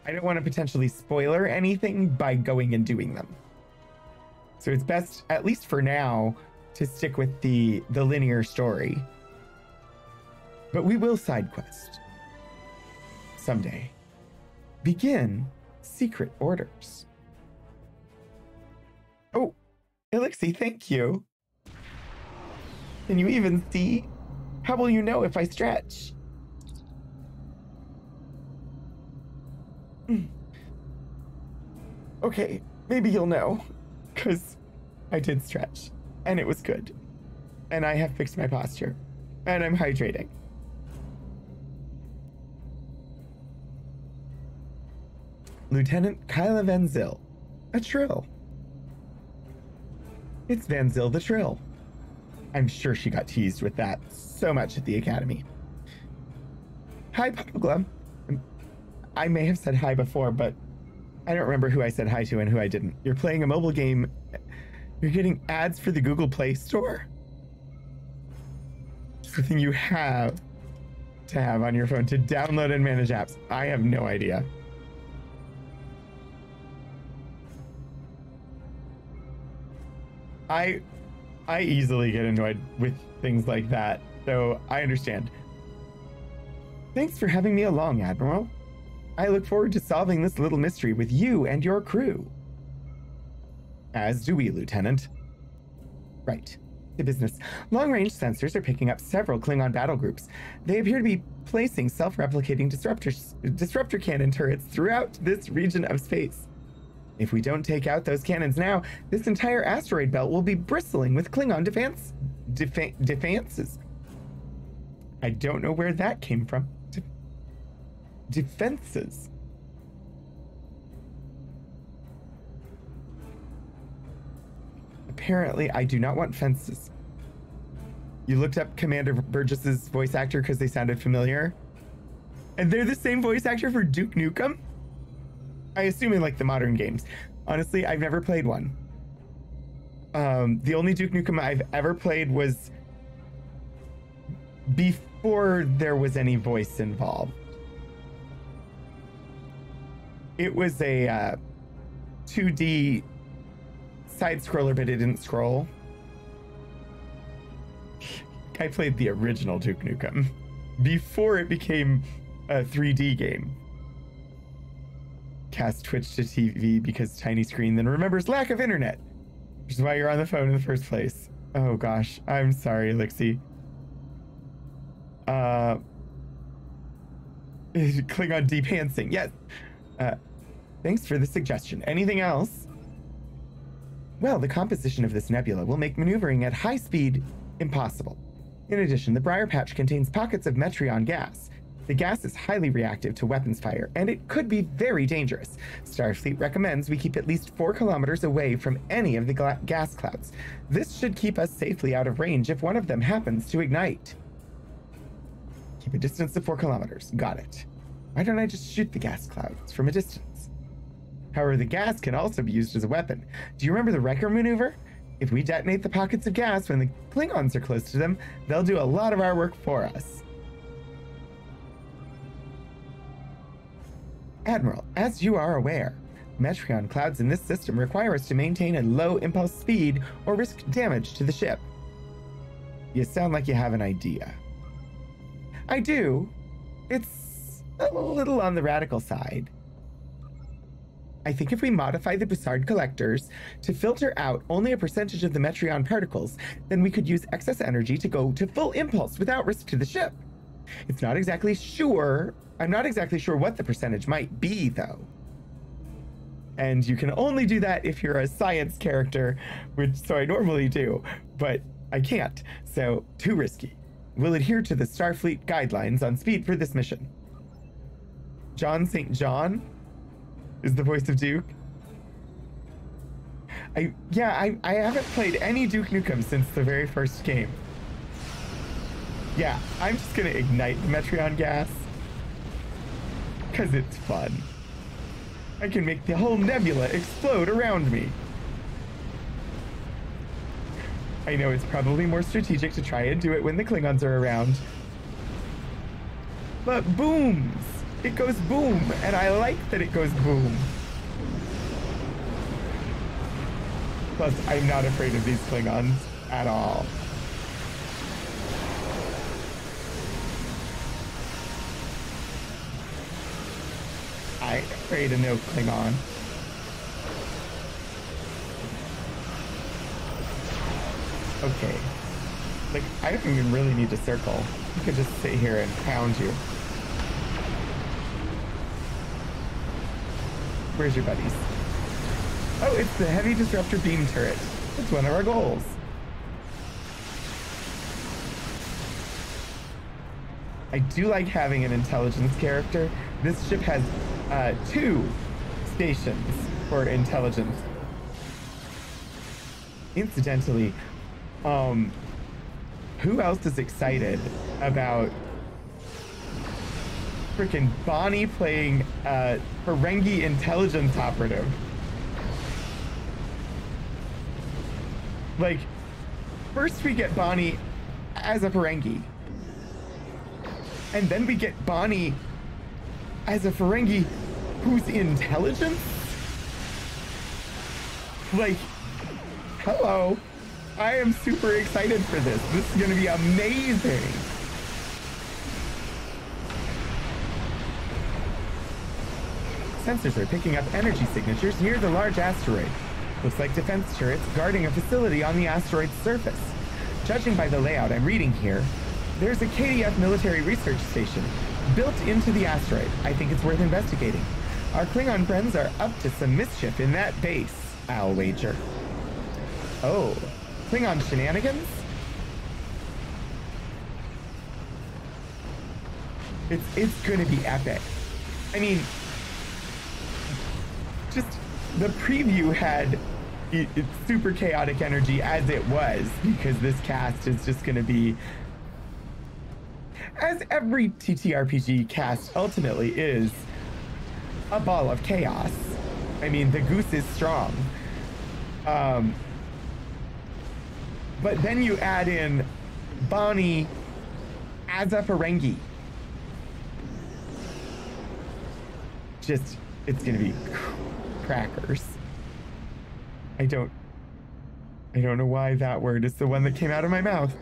don't want to potentially spoiler anything by going and doing them. So it's best, at least for now, to stick with the linear story. But we will side quest. Someday. Begin secret orders. Oh, Elixir, thank you. Can you even see? How will you know if I stretch? Okay, maybe you'll know, because I did stretch, and it was good. And I have fixed my posture, and I'm hydrating. Lieutenant Kyla Van Zyl, a Trill. It's Van Zyl the Trill. I'm sure she got teased with that so much at the Academy. Hi, Papa Glum. I may have said hi before, but I don't remember who I said hi to and who I didn't. You're playing a mobile game. You're getting ads for the Google Play Store. It's the thing you have to have on your phone to download and manage apps. I have no idea. I easily get annoyed with things like that, so I understand. Thanks for having me along, Admiral. I look forward to solving this little mystery with you and your crew. As do we, Lieutenant. Right. To business. Long-range sensors are picking up several Klingon battle groups. They appear to be placing self-replicating disruptor cannon turrets throughout this region of space. If we don't take out those cannons now, this entire asteroid belt will be bristling with Klingon defenses. I don't know where that came from. Defenses. Apparently, I do not want fences. You looked up Commander Burgess's voice actor because they sounded familiar? And they're the same voice actor for Duke Nukem? I assume in like the modern games. Honestly, I've never played one. The only Duke Nukem I've ever played was before there was any voice involved. it was a 2D side scroller, but it didn't scroll. I played the original Duke Nukem before it became a 3D game. Cast Twitch to TV because tiny screen, then remembers lack of internet, which is why you're on the phone in the first place. Oh gosh, I'm sorry, Lixie. Klingon depantsing, yes. Thanks for the suggestion. Anything else? Well, the composition of this nebula will make maneuvering at high speed impossible. In addition, the Briar Patch contains pockets of Metreon gas. The gas is highly reactive to weapons fire, and it could be very dangerous. Starfleet recommends we keep at least 4 kilometers away from any of the gas clouds. This should keep us safely out of range if one of them happens to ignite. Keep a distance of 4 kilometers. Got it. Why don't I just shoot the gas clouds from a distance? However, the gas can also be used as a weapon. Do you remember the Riker maneuver? If we detonate the pockets of gas when the Klingons are close to them, they'll do a lot of our work for us. Admiral, as you are aware, Metreon clouds in this system require us to maintain a low impulse speed or risk damage to the ship. You sound like you have an idea. I do. It's a little on the radical side. I think if we modify the Bussard collectors to filter out only a percentage of the Metreon particles, then we could use excess energy to go to full impulse without risk to the ship. I'm not exactly sure what the percentage might be, though. And you can only do that if you're a science character, so I normally do, but I can't, so too risky. We'll adhere to the Starfleet guidelines on speed for this mission. John St. John is the voice of Duke. I haven't played any Duke Nukem since the very first game. Yeah, I'm just gonna ignite the Metreon gas because it's fun. I can make the whole nebula explode around me. I know it's probably more strategic to try and do it when the Klingons are around. But booms! It goes boom, and I like that it goes boom. Plus, I'm not afraid of these Klingons at all. I ain't afraid of no Klingon. Okay. Like, I don't even really need to circle. You could just sit here and pound you. Where's your buddies? Oh, it's the heavy disruptor beam turret. It's one of our goals. I do like having an intelligence character. This ship has 2 stations for intelligence. Incidentally, who else is excited about freaking Bonnie playing Ferengi intelligence operative? Like, first we get Bonnie as a Ferengi, and then we get Bonnie as a Ferengi who's intelligence? Like, hello. I am super excited for this. This is gonna be amazing. Sensors are picking up energy signatures near the large asteroid. Looks like defense turrets guarding a facility on the asteroid's surface. Judging by the layout I'm reading here, there's a KDF military research station built into the asteroid. I think it's worth investigating. Our Klingon friends are up to some mischief in that base, I'll wager. Oh, Klingon shenanigans? It's gonna be epic. I mean, just the preview had it's super chaotic energy as it was, because this cast is just gonna be, as every TTRPG cast ultimately is, a ball of chaos. I mean, the goose is strong. But then you add in Bonnie as a Ferengi. Just it's gonna be crackers. I don't know why that word is the one that came out of my mouth.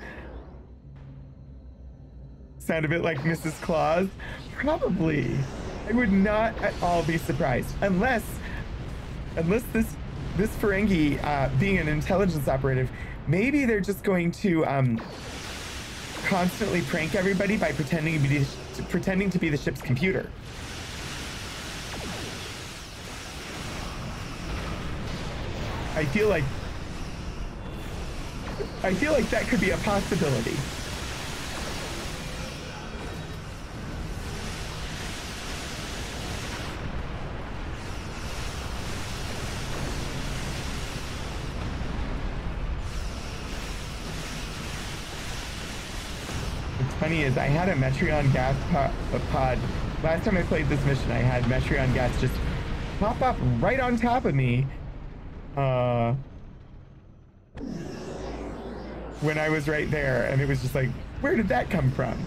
Sound a bit like Mrs. Claus? Probably. I would not at all be surprised, unless this Ferengi, being an intelligence operative, maybe they're just going to constantly prank everybody by pretending to be the ship's computer. I feel like that could be a possibility. What's funny is I had a Metreon gas pod. Last time I played this mission, I had Metreon gas just pop up right on top of me. When I was right there, and it was just like, where did that come from?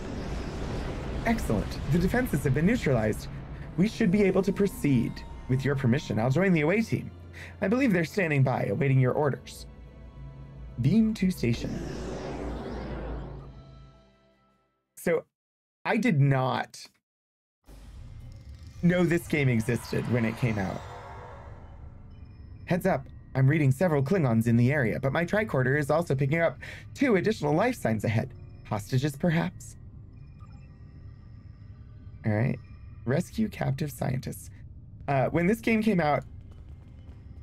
Excellent. The defenses have been neutralized. We should be able to proceed. With your permission, I'll join the away team. I believe they're standing by, awaiting your orders. Beam to station. So, I did not know this game existed when it came out. Heads up. I'm reading several Klingons in the area, but my tricorder is also picking up 2 additional life signs ahead. Hostages, perhaps? All right. Rescue captive scientists. When this game came out,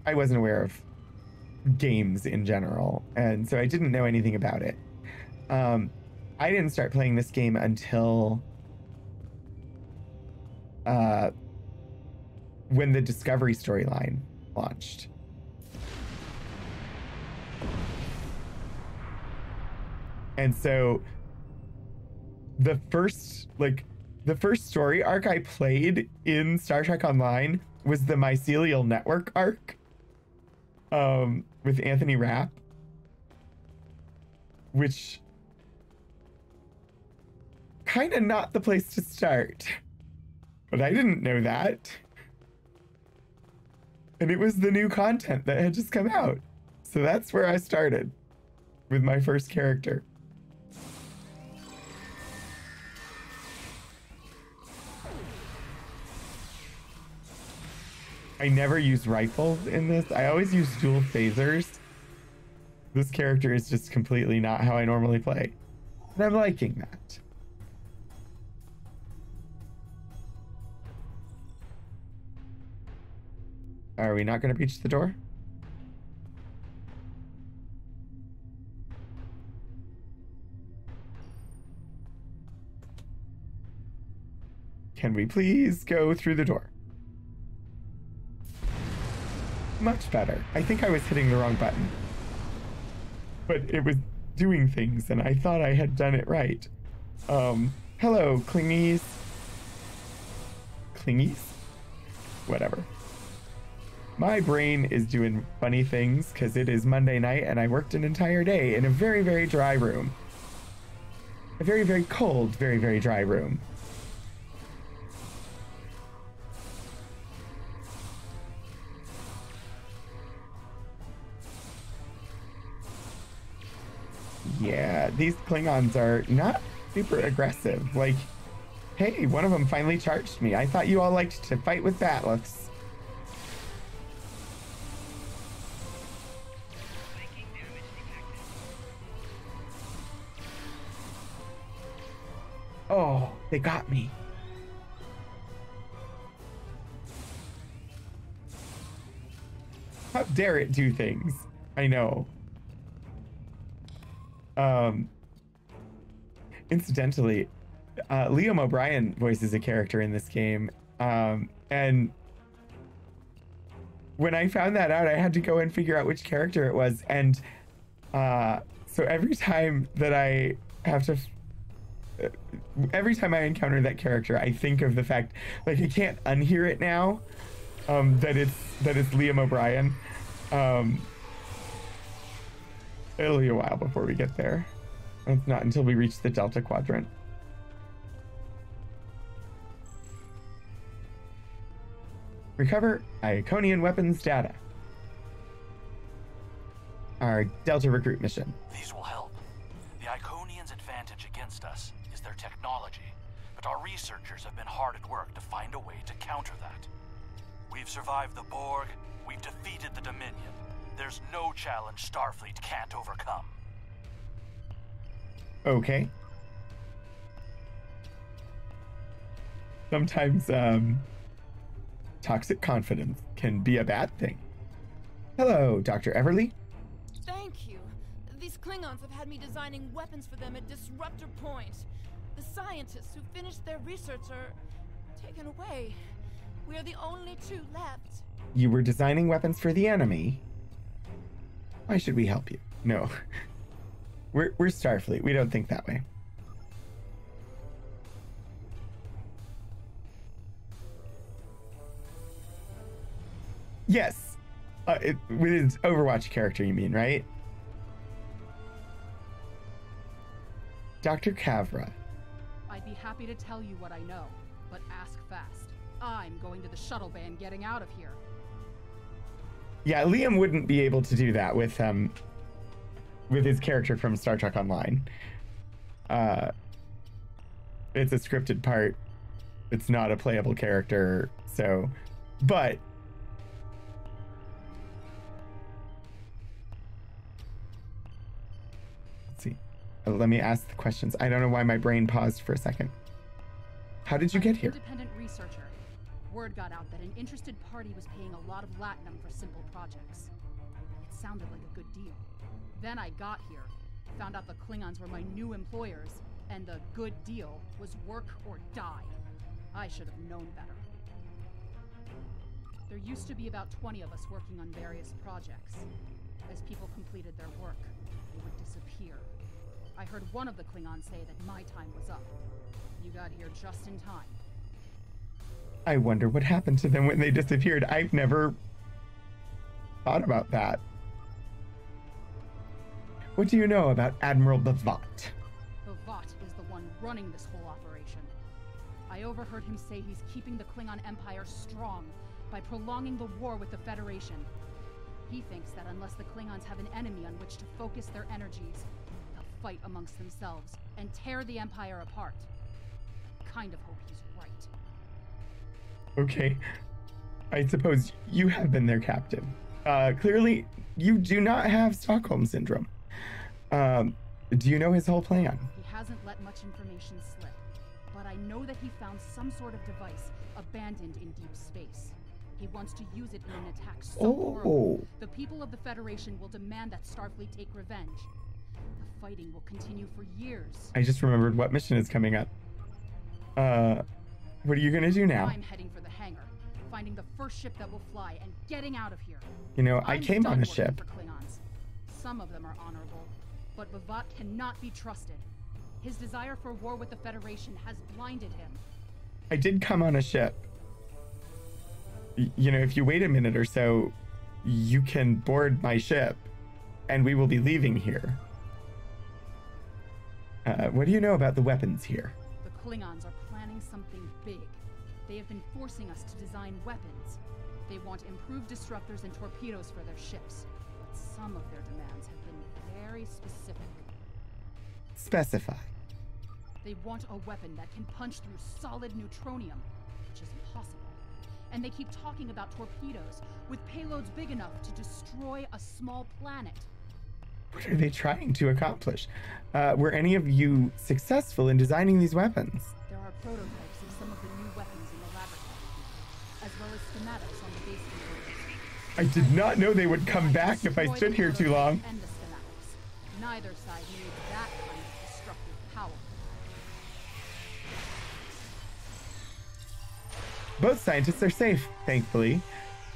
I wasn't aware of games in general, and so I didn't know anything about it. I didn't start playing this game until when the Discovery storyline launched. And so the first story arc I played in Star Trek Online was the Mycelial Network arc with Anthony Rapp, which kind of not the place to start, but I didn't know that. And it was the new content that had just come out. So that's where I started with my first character. I never use rifles in this. I always use dual phasers. This character is just completely not how I normally play. And I'm liking that. Are we not going to breach the door? Can we please go through the door? Much better. I think I was hitting the wrong button. But it was doing things, and I thought I had done it right. Hello, Klingies. Klingies? Whatever. My brain is doing funny things because it is Monday night and I worked an entire day in a very, very dry room. A very, very cold, very, very dry room. Yeah, these Klingons are not super aggressive. Like, hey, one of them finally charged me. I thought you all liked to fight with bat'leths. Oh, they got me. How dare it do things? I know. Incidentally, Liam O'Brien voices a character in this game. And when I found that out, I had to go and figure out which character it was. And so every time that I have to, every time I encounter that character, I think of the fact, like, I can't unhear it now, that it's Liam O'Brien. It'll be a while before we get there. It's not until we reach the Delta Quadrant. Recover Iaconian weapons data. Our Delta recruit mission. These will help. The Iconians' advantage against us is their technology, but our researchers have been hard at work to find a way to counter that. We've survived the Borg, we've defeated the Dominion. There's no challenge Starfleet can't overcome. Okay. Sometimes, toxic confidence can be a bad thing. Hello, Dr. Everly. Thank you. These Klingons have had me designing weapons for them at Disruptor Point. The scientists who finished their research are taken away. We are the only two left. You were designing weapons for the enemy? Why should we help you? No. We're Starfleet. We don't think that way. Yes. With his Overwatch character, you mean, right? Dr. Kavra. I'd be happy to tell you what I know, but ask fast. I'm going to the shuttle bay and getting out of here. Yeah, Liam wouldn't be able to do that with his character from Star Trek Online. It's a scripted part. It's not a playable character, so, but let's see. Let me ask the questions. I don't know why my brain paused for a second. How did you get here? Independent researcher. Word got out that an interested party was paying a lot of latinum for simple projects. It sounded like a good deal. Then I got here, found out the Klingons were my new employers, and the good deal was work or die. I should have known better. There used to be about 20 of us working on various projects. As people completed their work, they would disappear. I heard one of the Klingons say that my time was up. You got here just in time. I wonder what happened to them when they disappeared. I've never thought about that. What do you know about Admiral Bavat? Bavat is the one running this whole operation. I overheard him say he's keeping the Klingon Empire strong by prolonging the war with the Federation. He thinks that unless the Klingons have an enemy on which to focus their energies, they'll fight amongst themselves and tear the Empire apart. I kind of hope he's right. Okay. I suppose you have been their captive. Clearly, you do not have Stockholm Syndrome. Do you know his whole plan? He hasn't let much information slip, but I know that he found some sort of device abandoned in deep space. He wants to use it in an attack so horrible, the people of the Federation will demand that Starfleet take revenge. The fighting will continue for years. I just remembered what mission is coming up. What are you gonna do now? I'm heading for the hangar, finding the first ship that will fly, and getting out of here. You know, I came on a working ship. for Klingons. Some of them are honorable, but Bavat cannot be trusted. His desire for war with the Federation has blinded him. I did come on a ship. You know, if you wait a minute or so, you can board my ship, and we will be leaving here. What do you know about the weapons here? The Klingons are planning something big. They have been forcing us to design weapons. They want improved disruptors and torpedoes for their ships, but some of their demands have been very specific. Specify. They want a weapon that can punch through solid neutronium, which is impossible. And they keep talking about torpedoes with payloads big enough to destroy a small planet. What are they trying to accomplish? Were any of you successful in designing these weapons? There are prototypes of some of the new weapons in the laboratory, as well as schematics on the base components. I did not know they would come back if I Destroy stood the here too long. prototype and the schematics. Neither side needs that kind of destructive power. Both scientists are safe, thankfully.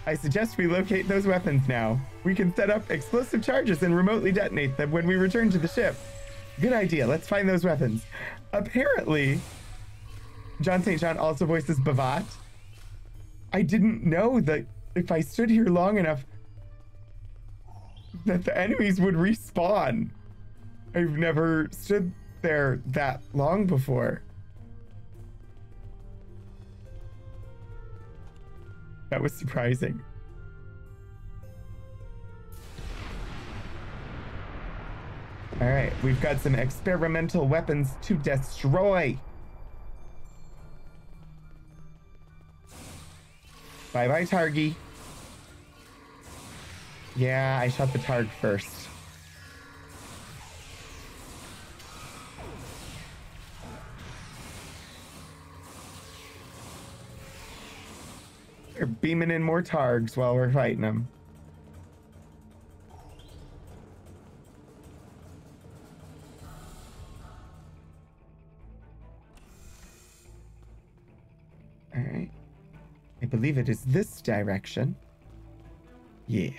I suggest we locate those weapons now. We can set up explosive charges and remotely detonate them when we return to the ship. Good idea. Let's find those weapons. Apparently, John St. John also voices Bavat. I didn't know that if I stood here long enough that the enemies would respawn. I've never stood there that long before. That was surprising. All right, we've got some experimental weapons to destroy. Bye-bye, Targy. Yeah, I shot the Targ first. They're beaming in more Targs while we're fighting them. All right. I believe it is this direction. Yeah.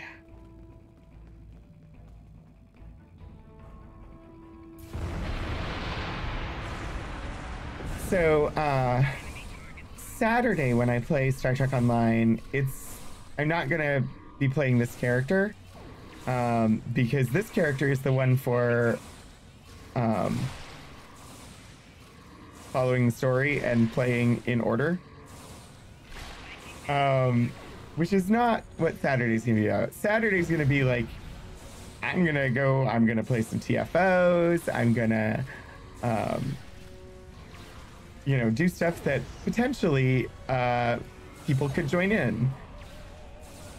So, Saturday when I play Star Trek Online, I'm not gonna be playing this character, because this character is the one for following the story and playing in order, which is not what Saturday's gonna be about. Saturday's gonna be like, I'm gonna play some TFOs, I'm gonna do stuff that potentially people could join in.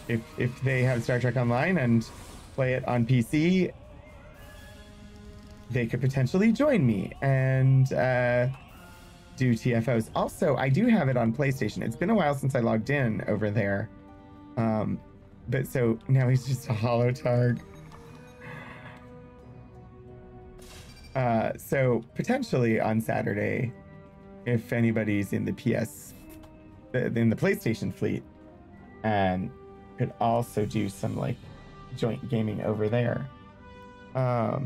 If they have Star Trek Online and play it on PC, they could potentially join me and do TFOs. Also, I do have it on PlayStation. It's been a while since I logged in over there. But so now he's just a holo Targ. So potentially on Saturday, if anybody's in the PlayStation fleet, and could also do some like joint gaming over there. I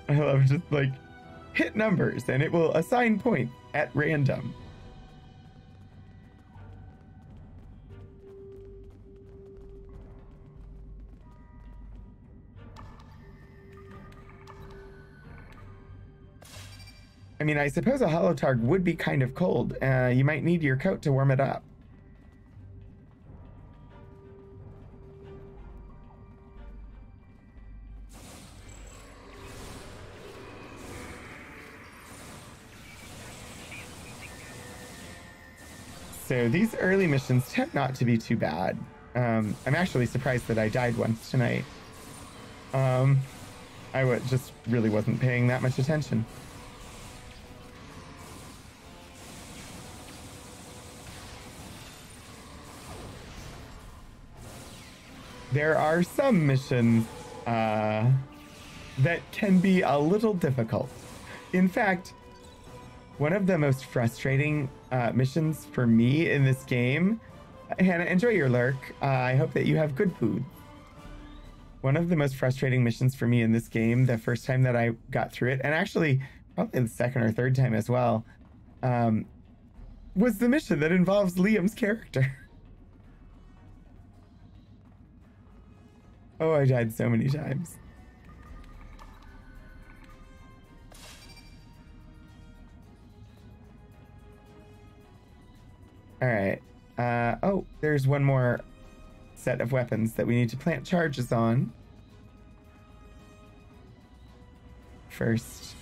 love just like hit numbers and it will assign points at random. I mean, I suppose a holotarg would be kind of cold. You might need your coat to warm it up. So these early missions tend not to be too bad. I'm actually surprised that I died once tonight. I just really wasn't paying that much attention. There are some missions that can be a little difficult. In fact, one of the most frustrating missions for me in this game, Hannah, enjoy your lurk. I hope that you have good food. One of the most frustrating missions for me in this game, the first time that I got through it, and actually probably the second or third time as well, was the mission that involves Liam's character. Oh, I died so many times. All right. Oh, there's one more set of weapons that we need to plant charges on. First,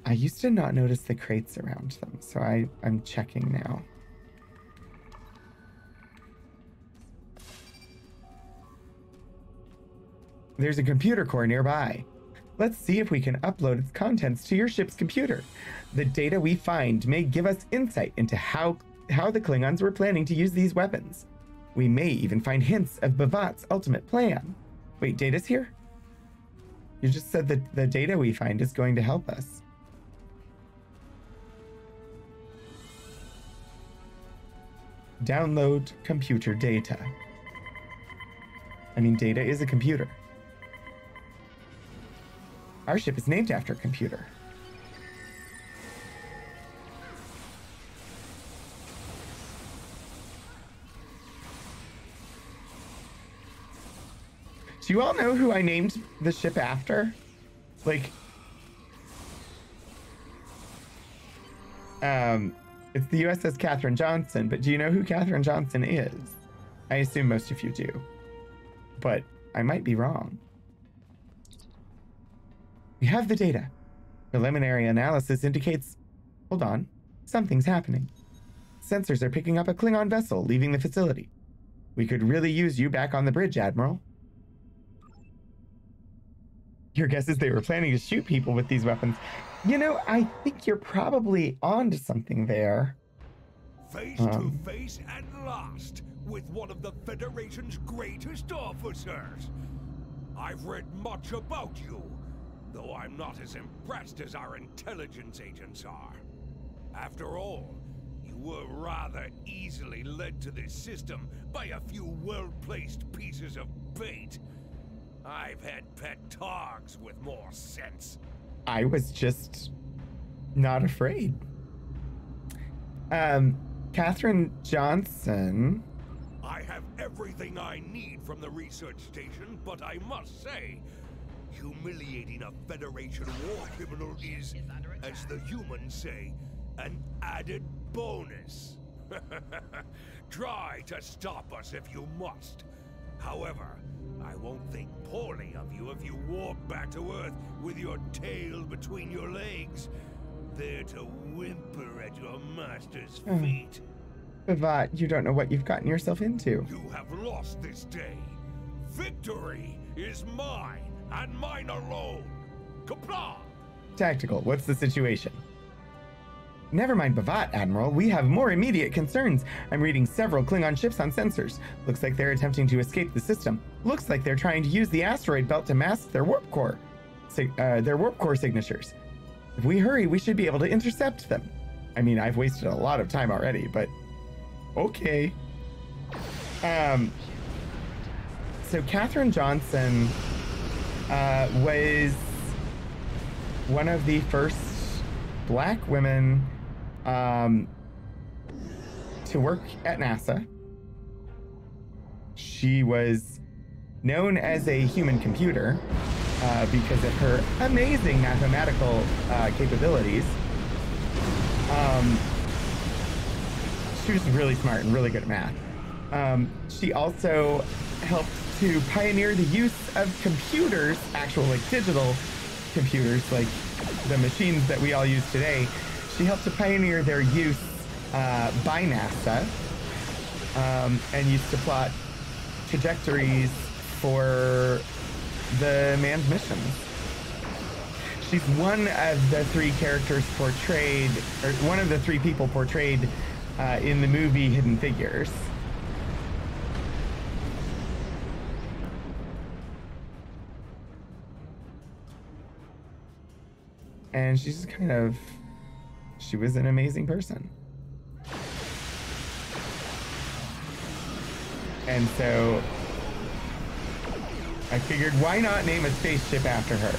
I used to not notice the crates around them, so I'm checking now. There's a computer core nearby. Let's see if we can upload its contents to your ship's computer. The data we find may give us insight into how the Klingons were planning to use these weapons. We may even find hints of Bavat's ultimate plan. Wait, data's here? You just said that the data we find is going to help us. Download computer data. I mean, data is a computer. Our ship is named after a computer. Do you all know who I named the ship after? Like, it's the USS Katherine Johnson, but do you know who Katherine Johnson is? I assume most of you do, but I might be wrong. We have the data. Preliminary analysis indicates, hold on, something's happening. Sensors are picking up a Klingon vessel leaving the facility. We could really use you back on the bridge, Admiral. Your guess is they were planning to shoot people with these weapons. You know, I think you're probably onto something there. Face to face at last with one of the Federation's greatest officers. I've read much about you, though I'm not as impressed as our intelligence agents are. After all, you were rather easily led to this system by a few well-placed pieces of bait. I've had pet dogs with more sense. I was just not afraid. Katherine Johnson. I have everything I need from the research station, but I must say, humiliating a Federation war criminal is, as the humans say, an added bonus. Try to stop us if you must. However, I won't think poorly of you if you walk back to Earth with your tail between your legs, there to whimper at your master's feet. Bavat, you don't know what you've gotten yourself into. You have lost this day. Victory is mine, and mine alone. Qapla'! Tactical, what's the situation? Never mind Bavat, Admiral. We have more immediate concerns. I'm reading several Klingon ships on sensors. Looks like they're attempting to escape the system. Looks like they're trying to use the asteroid belt to mask their warp core signatures. If we hurry, we should be able to intercept them. I mean, I've wasted a lot of time already, but okay. So Katherine Johnson was one of the first Black women to work at NASA. She was known as a human computer because of her amazing mathematical capabilities. She was really smart and really good at math. She also helped to pioneer the use of computers, actual like digital computers, like the machines that we all use today. She helped to pioneer their use by NASA and used to plot trajectories for the manned missions. She's one of the three characters portrayed, or one of the three people portrayed in the movie Hidden Figures. And she's just kind of, she was an amazing person. And so I figured, why not name a spaceship after her?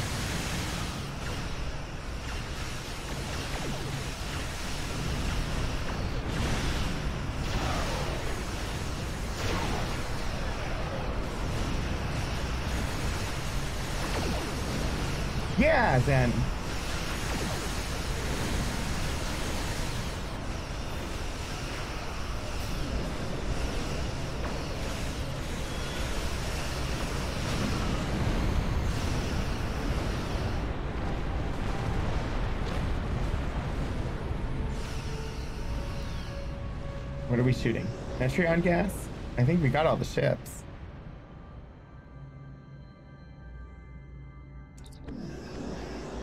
Yeah, then. What are we shooting? Metreon gas? I think we got all the ships.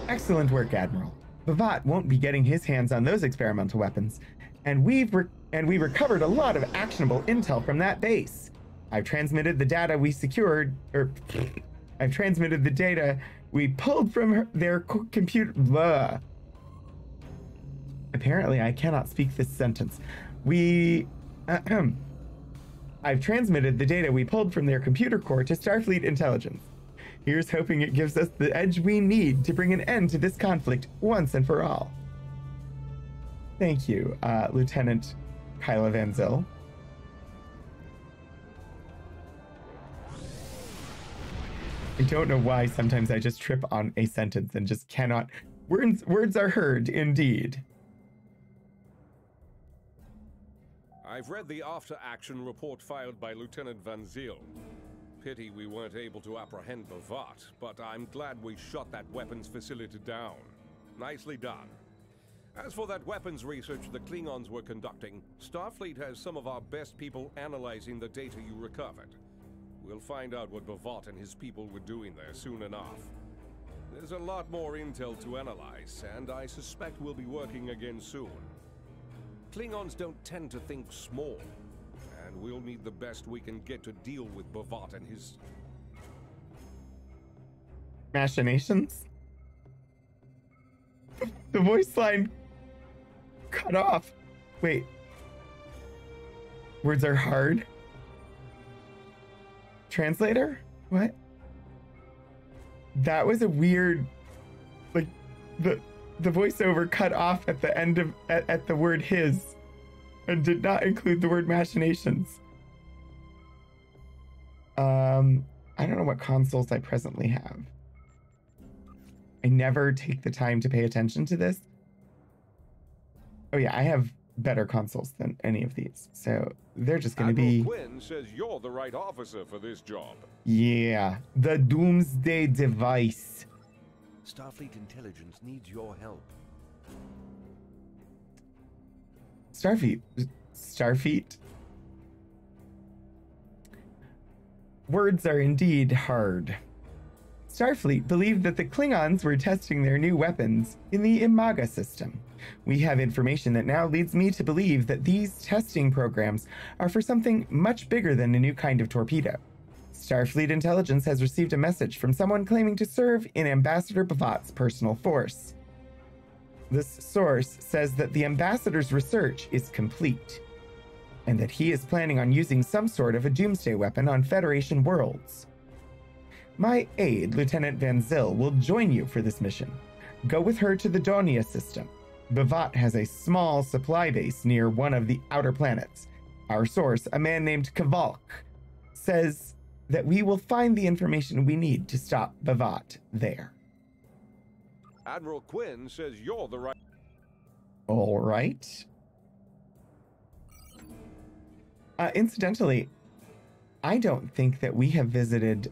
Excellent work, Admiral. Bavat won't be getting his hands on those experimental weapons, and we recovered a lot of actionable intel from that base. I've transmitted the data we secured, I've transmitted the data we pulled from their computer. Blah. Apparently, I cannot speak this sentence. I've transmitted the data we pulled from their computer core to Starfleet Intelligence. Here's hoping it gives us the edge we need to bring an end to this conflict once and for all. Thank you, Lieutenant Kyla Van Zyl. I don't know why sometimes I just trip on a sentence and just cannot. Words are heard, indeed. I've read the after-action report filed by Lieutenant Van Zyl. Pity we weren't able to apprehend B'vat, but I'm glad we shot that weapons facility down. Nicely done. As for that weapons research the Klingons were conducting, Starfleet has some of our best people analyzing the data you recovered. We'll find out what B'vat and his people were doing there soon enough. There's a lot more intel to analyze, and I suspect we'll be working again soon. Klingons don't tend to think small, and we'll need the best we can get to deal with B'vat and his... machinations? The voice line cut off. Wait. Words are hard? Translator? What? That was a weird, like, the voiceover cut off at the end of at the word his and did not include the word machinations. I don't know what consoles I presently have. I never take the time to pay attention to this. Oh yeah, I have better consoles than any of these. So they're just going to be... Quinn says you're the right officer for this job. Yeah, the Doomsday Device. Starfleet intelligence needs your help. Starfleet. Words are indeed hard. Starfleet believed that the Klingons were testing their new weapons in the Imaga system. We have information that now leads me to believe that these testing programs are for something much bigger than a new kind of torpedo. Starfleet intelligence has received a message from someone claiming to serve in Ambassador B'Vat's personal force. This source says that the ambassador's research is complete, and that he is planning on using some sort of a doomsday weapon on Federation worlds. My aide, Lieutenant Van Zyl, will join you for this mission. Go with her to the Donia system. B'Vat has a small supply base near one of the outer planets. Our source, a man named Kvalk, says that we will find the information we need to stop B'Vat there. Admiral Quinn says you're the right... All right. Incidentally, I don't think that we have visited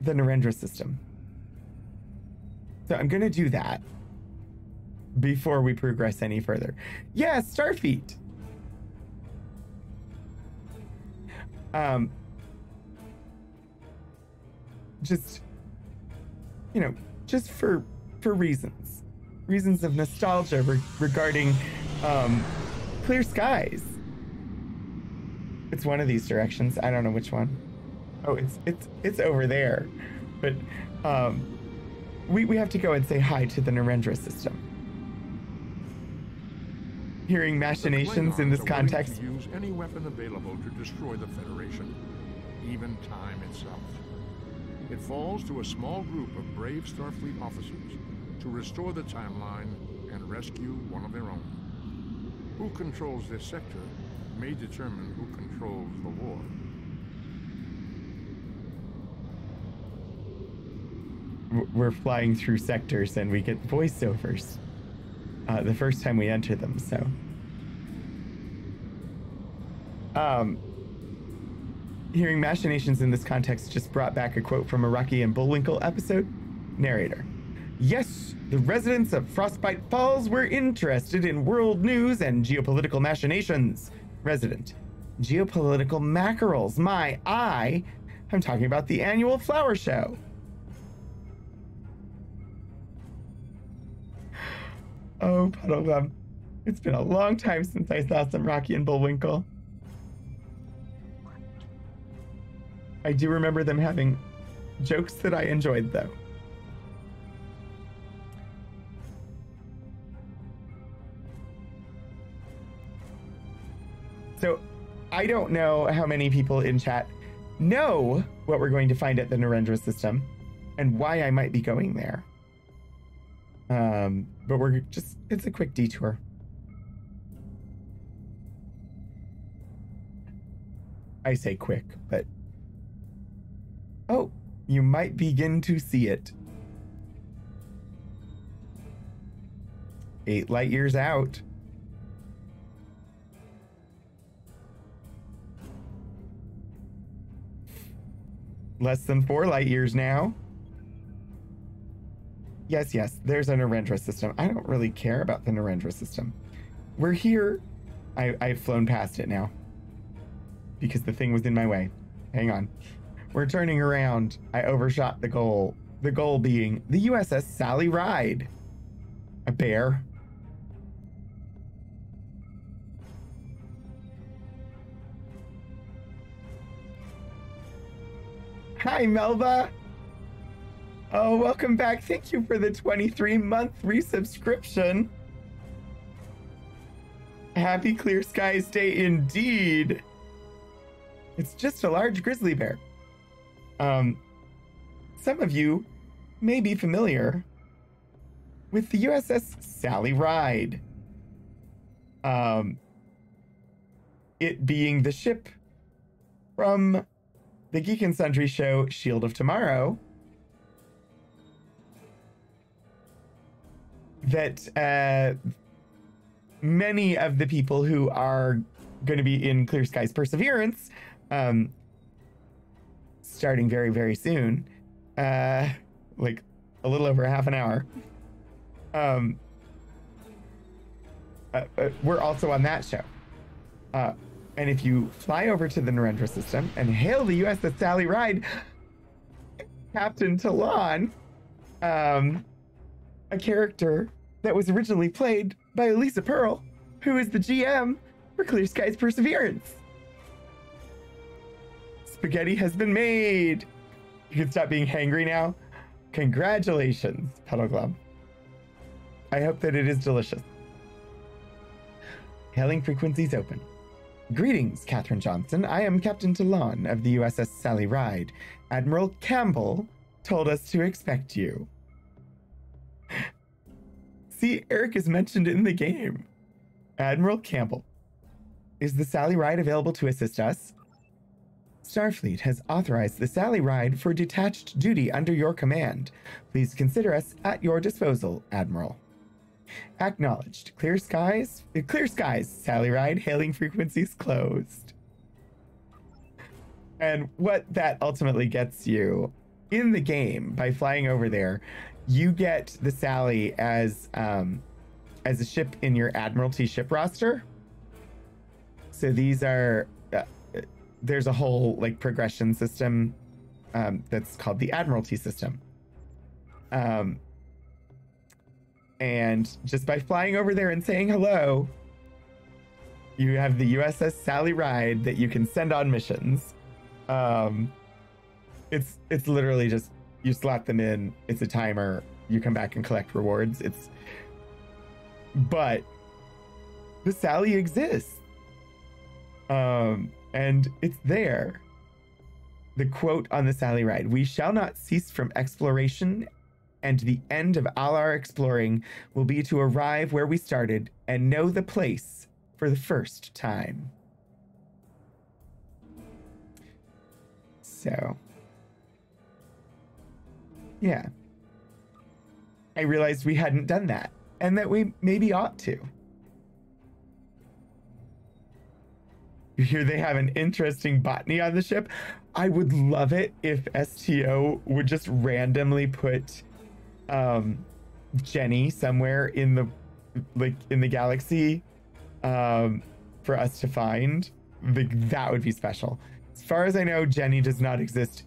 the Narendra system. So I'm going to do that before we progress any further. Yeah, Starfleet. Just, you know, just for reasons of nostalgia regarding Clear Skies. It's one of these directions. I don't know which one. Oh, it's over there. But we have to go and say hi to the Narendra system. Hearing machinations in this context. To use any weapon available to destroy the Federation, even time itself. It falls to a small group of brave Starfleet officers to restore the timeline and rescue one of their own. Who controls this sector may determine who controls the war. We're flying through sectors and we get voiceovers the first time we enter them, so. Hearing machinations in this context just brought back a quote from a Rocky and Bullwinkle episode. Narrator. Yes, the residents of Frostbite Falls were interested in world news and geopolitical machinations. Resident. Geopolitical mackerels. I'm talking about the annual flower show. Oh, Puddlegum. It's been a long time since I saw some Rocky and Bullwinkle. I do remember them having jokes that I enjoyed, though. So, I don't know how many people in chat know what we're going to find at the Narendra system and why I might be going there. But it's a quick detour. I say quick, but... Oh, you might begin to see it. 8 light years out. Less than 4 light years now. Yes, yes, there's a Narendra system. I don't really care about the Narendra system. We're here. I've flown past it now because the thing was in my way. Hang on. We're turning around. I overshot the goal. The goal being the USS Sally Ride. A bear. Hi, Melba. Oh, welcome back. Thank you for the 23-month resubscription. Happy Clear Skies Day indeed. It's just a large grizzly bear. Some of you may be familiar with the USS Sally Ride. It being the ship from the Geek and Sundry show Shield of Tomorrow that many of the people who are going to be in Clear Skies Perseverance starting very, very soon, like a little over half an hour, we're also on that show. And if you fly over to the Narendra system and hail the USS Sally Ride, Captain Talon, a character that was originally played by Elisa Pearl, who is the GM for Clear Skies Perseverance. Spaghetti has been made. You can stop being hangry now. Congratulations, Petal Glove. I hope that it is delicious. Hailing frequencies open. Greetings, Catherine Johnson. I am Captain Talon of the USS Sally Ride. Admiral Campbell told us to expect you. See, Eric is mentioned in the game. Admiral Campbell. Is the Sally Ride available to assist us? Starfleet has authorized the Sally Ride for detached duty under your command. Please consider us at your disposal, Admiral. Acknowledged. Clear skies, Sally Ride, hailing frequencies closed. And what that ultimately gets you in the game by flying over there, you get the Sally as a ship in your Admiralty ship roster. So these are there's a whole like progression system that's called the Admiralty system. And just by flying over there and saying hello, you have the USS Sally Ride that you can send on missions. It's literally just, you slot them in, it's a timer, you come back and collect rewards. But the Sally exists. And it's there. The quote on the Sally Ride: "We shall not cease from exploration, and the end of all our exploring will be to arrive where we started and know the place for the first time." So, yeah. I realized we hadn't done that, and that we maybe ought to. You hear they have an interesting botany on the ship? I would love it if STO would just randomly put Jenny somewhere in the galaxy for us to find. That would be special. As far as I know, Jenny does not exist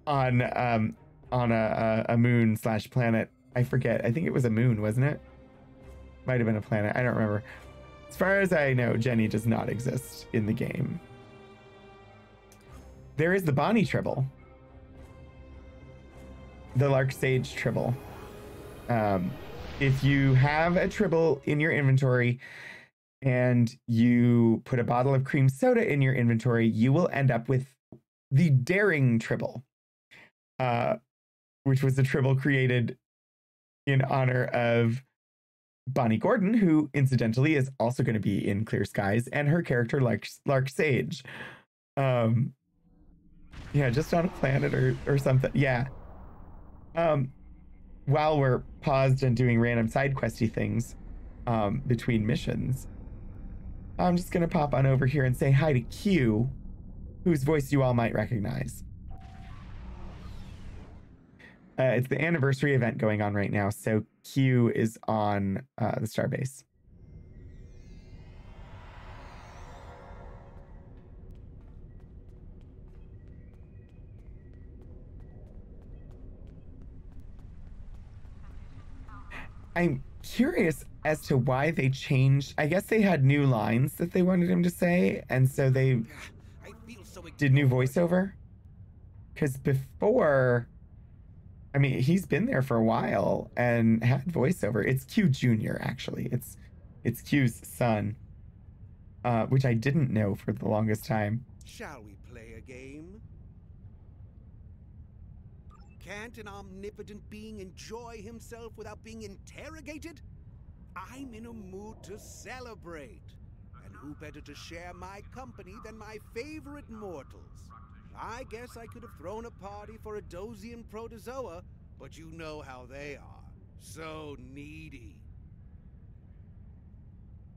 on a moon / planet. I forget. I think it was a moon, wasn't it? Might have been a planet. I don't remember. As far as I know, Jenny does not exist in the game. There is the Bonnie Tribble. The Lark Sage Tribble. If you have a Tribble in your inventory and you put a bottle of cream soda in your inventory, you will end up with the Daring Tribble, which was a Tribble created in honor of Bonnie Gordon, who incidentally is also going to be in Clear Skies, and her character Lark Sage. Yeah, just on a planet or something. Yeah. While we're paused and doing random side questy things between missions, I'm just gonna pop on over here and say hi to Q, whose voice you all might recognize. It's the anniversary event going on right now, so Q is on the starbase. I'm curious as to why they changed. I guess they had new lines that they wanted him to say, and so they did new voiceover. Because before, I mean, he's been there for a while and had voiceover. It's Q Jr. actually. It's Q's son, which I didn't know for the longest time. Shall we play a game? Can't an omnipotent being enjoy himself without being interrogated? I'm in a mood to celebrate. And who better to share my company than my favorite mortals? I guess I could have thrown a party for a Dosian protozoa, but you know how they are. So needy.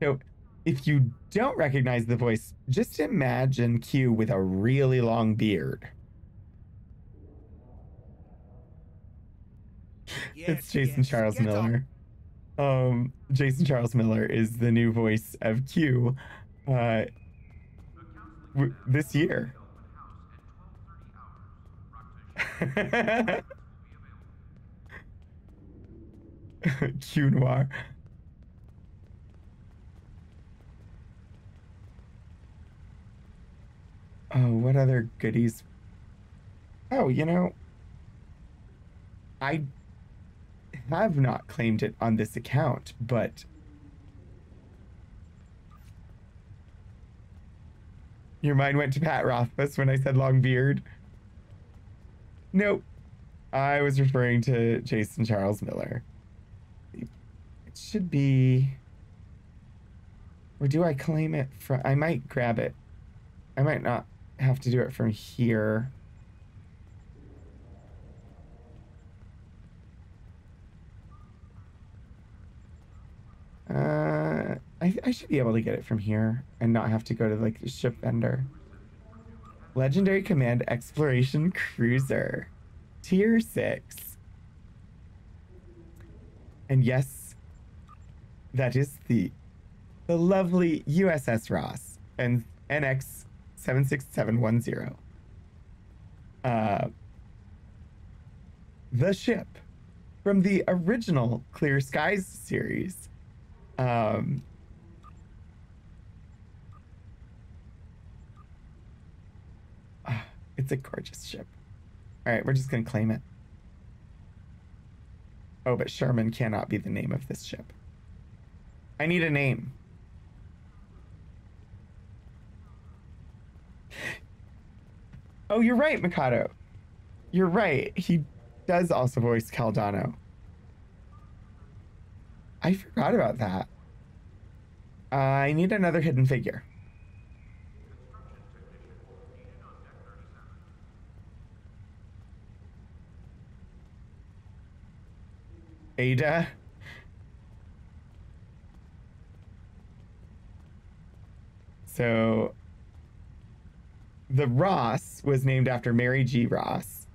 So, if you don't recognize the voice, just imagine Q with a really long beard. It's Jason Charles Miller. Jason Charles Miller is the new voice of Q this year. Q Noir. Oh, what other goodies? Oh, you know, I have not claimed it on this account, but your mind went to Pat Rothfuss when I said long beard. Nope. I was referring to Jason Charles Miller. It should be... Or do I claim it from... I might grab it. I might not have to do it from here. I should be able to get it from here and not have to go to like the ship vendor. Legendary Command Exploration Cruiser. Tier 6. And yes, that is the lovely USS Ross and NX 76710. The ship from the original Clear Skies series. It's a gorgeous ship. All right, we're just gonna claim it. Oh, but Sherman cannot be the name of this ship. I need a name. Oh, you're right, Mikado. You're right. He does also voice Caldano. I forgot about that. I need another hidden figure. Ada. So the Ross was named after Mary G. Ross.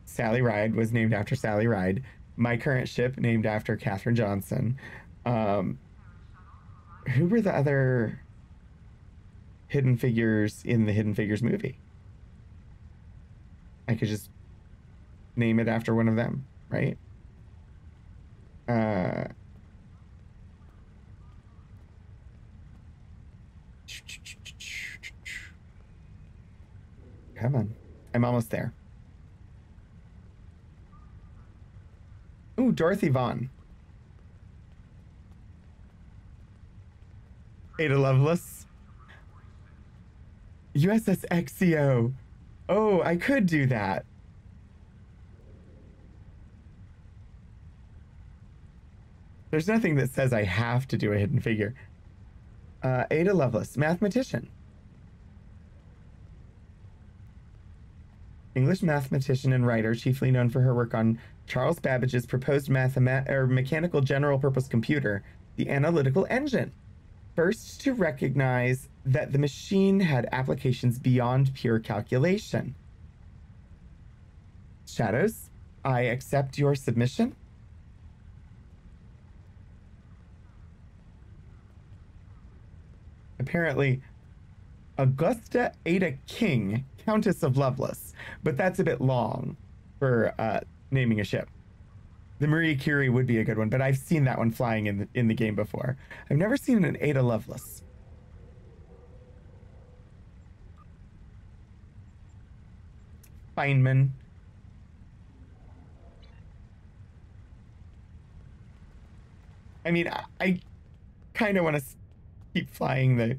Sally Ride was named after Sally Ride. My current ship named after Katherine Johnson. Who were the other hidden figures in the Hidden Figures movie? I could just name it after one of them, right? Come on. I'm almost there. Ooh, Dorothy Vaughan. Ada Lovelace. USS XCO. Oh, I could do that. There's nothing that says I have to do a hidden figure. Ada Lovelace, mathematician. English mathematician and writer, chiefly known for her work on Charles Babbage's proposed mechanical general-purpose computer, the analytical engine. First to recognize that the machine had applications beyond pure calculation. Shadows, I accept your submission. Apparently, Augusta Ada King, Countess of Lovelace, but that's a bit long for naming a ship. The Marie Curie would be a good one, but I've seen that one flying in the game before. I've never seen an Ada Lovelace. Feynman. I mean, I kind of want to keep flying the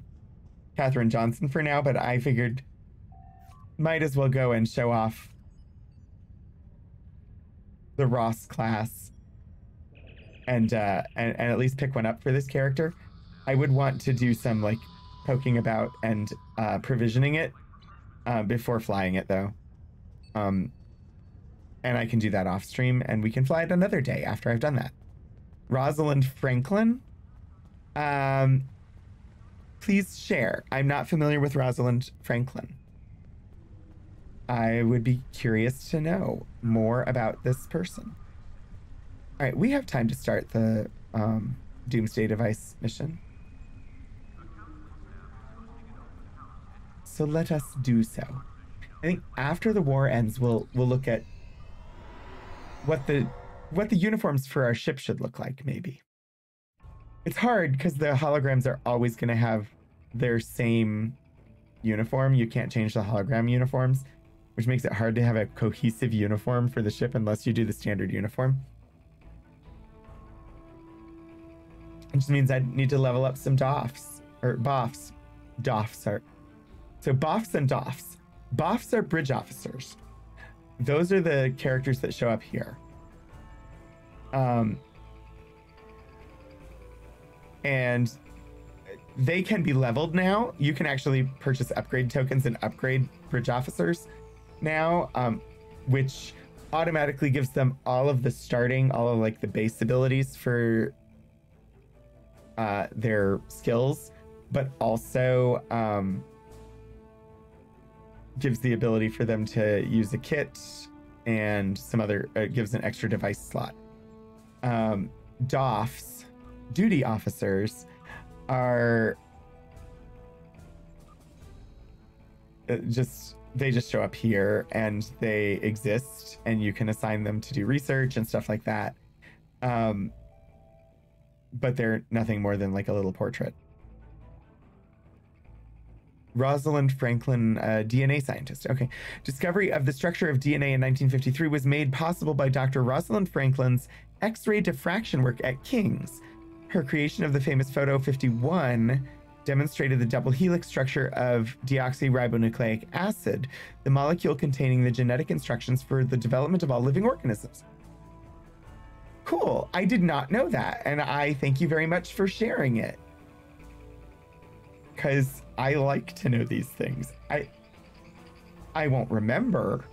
Katherine Johnson for now, but I figured might as well go and show off the Ross class and at least pick one up for this character. I would want to do some like poking about and provisioning it before flying it though. And I can do that off stream and we can fly it another day after I've done that. Rosalind Franklin. Please share. I'm not familiar with Rosalind Franklin. I would be curious to know more about this person. All right, we have time to start the Doomsday Device mission. So let us do so. I think after the war ends, we'll look at what the uniforms for our ship should look like, maybe. It's hard because the holograms are always going to have their same uniform. You can't change the hologram uniforms, which makes it hard to have a cohesive uniform for the ship unless you do the standard uniform. It just means I need to level up some DOFs, or BOFs. DOFs are... So BOFs and DOFs. BOFs are bridge officers. Those are the characters that show up here. And they can be leveled now. You can actually purchase upgrade tokens and upgrade bridge officers now, which automatically gives them all of like the base abilities for their skills, but also gives the ability for them to use a kit and some other, gives an extra device slot. DOFs, duty officers, are they just show up here and they exist and you can assign them to do research and stuff like that. But they're nothing more than like a little portrait. Rosalind Franklin, DNA scientist. Okay. Discovery of the structure of DNA in 1953 was made possible by Dr. Rosalind Franklin's X-ray diffraction work at King's. Her creation of the famous Photo 51 demonstrated the double helix structure of deoxyribonucleic acid, the molecule containing the genetic instructions for the development of all living organisms. Cool. I did not know that, and I thank you very much for sharing it. Because I like to know these things. I won't remember,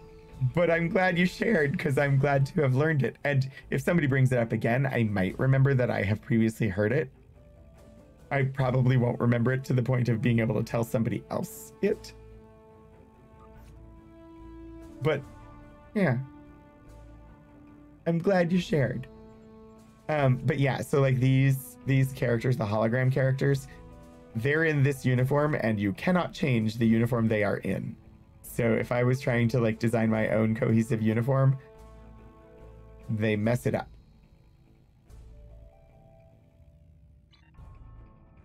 but I'm glad you shared because I'm glad to have learned it. And if somebody brings it up again, I might remember that I have previously heard it. I probably won't remember it to the point of being able to tell somebody else it. But yeah, I'm glad you shared. But yeah, so like these characters, the hologram characters, they're in this uniform and you cannot change the uniform they are in. So if I was trying to like design my own cohesive uniform, they mess it up.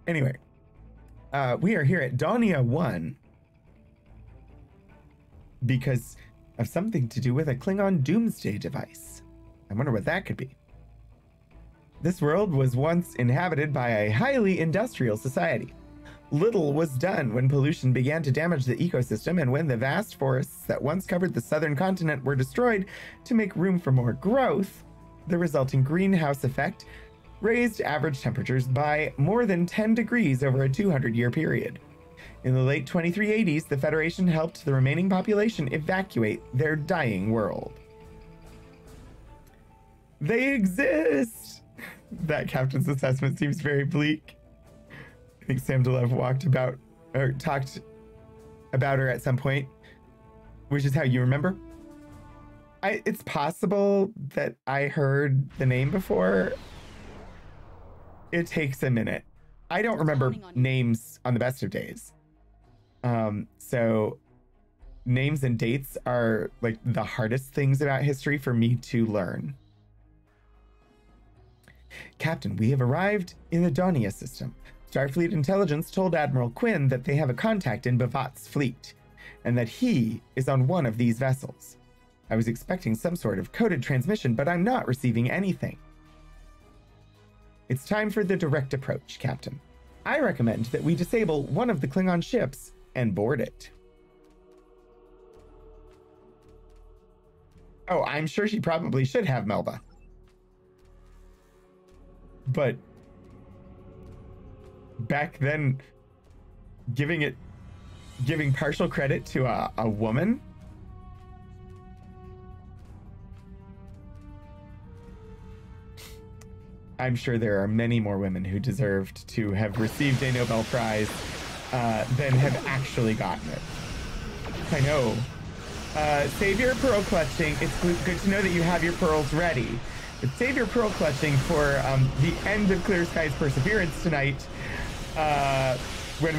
Anyway, we are here at Dawnia 1 because of something to do with a Klingon doomsday device. I wonder what that could be. This world was once inhabited by a highly industrial society. Little was done when pollution began to damage the ecosystem and when the vast forests that once covered the southern continent were destroyed to make room for more growth. The resulting greenhouse effect raised average temperatures by more than 10 degrees over a 200-year period. In the late 2380s, the Federation helped the remaining population evacuate their dying world. They exist! That captain's assessment seems very bleak. I think Sam Delev talked about her at some point, which is how you remember. It's possible that I heard the name before. It takes a minute. I don't remember names on the best of days. So names and dates are like the hardest things about history for me to learn. Captain, we have arrived in the Daunia system. Starfleet intelligence told Admiral Quinn that they have a contact in Bavat's fleet, and that he is on one of these vessels. I was expecting some sort of coded transmission, but I'm not receiving anything. It's time for the direct approach, Captain. I recommend that we disable one of the Klingon ships and board it. Oh, I'm sure she probably should have, Melba. But back then, giving partial credit to a woman? I'm sure there are many more women who deserved to have received a Nobel Prize than have actually gotten it. I know. Save your pearl clutching. It's good to know that you have your pearls ready. But save your pearl clutching for the end of Clear Skies Perseverance tonight, when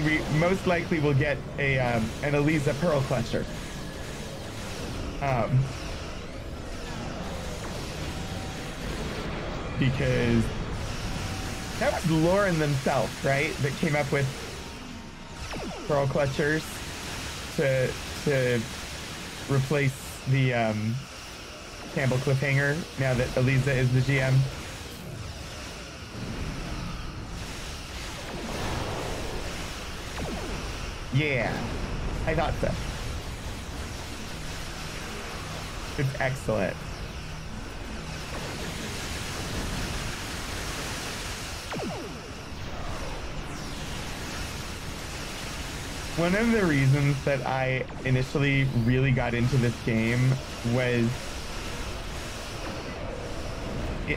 we most likely will get an Eliza pearl clutcher. Because that was Lauren themselves, right? That came up with pearl clutchers to replace the Campbell cliffhanger now that Eliza is the GM. Yeah, I thought so. It's excellent. One of the reasons that I initially really got into this game was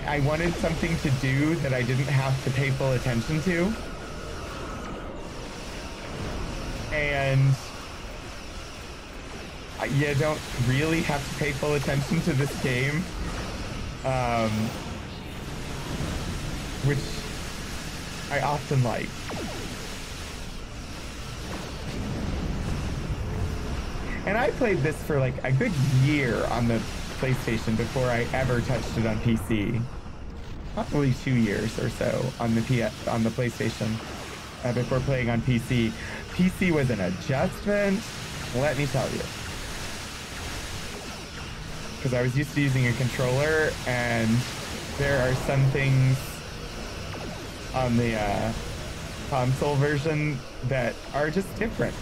I wanted something to do that I didn't have to pay full attention to. And you don't really have to pay full attention to this game, which I often like. And I played this for like a good year on the PlayStation before I ever touched it on PC. Probably 2 years or so on the PlayStation before playing on PC. PC was an adjustment, let me tell you. Because I was used to using a controller, and there are some things on the console version that are just different.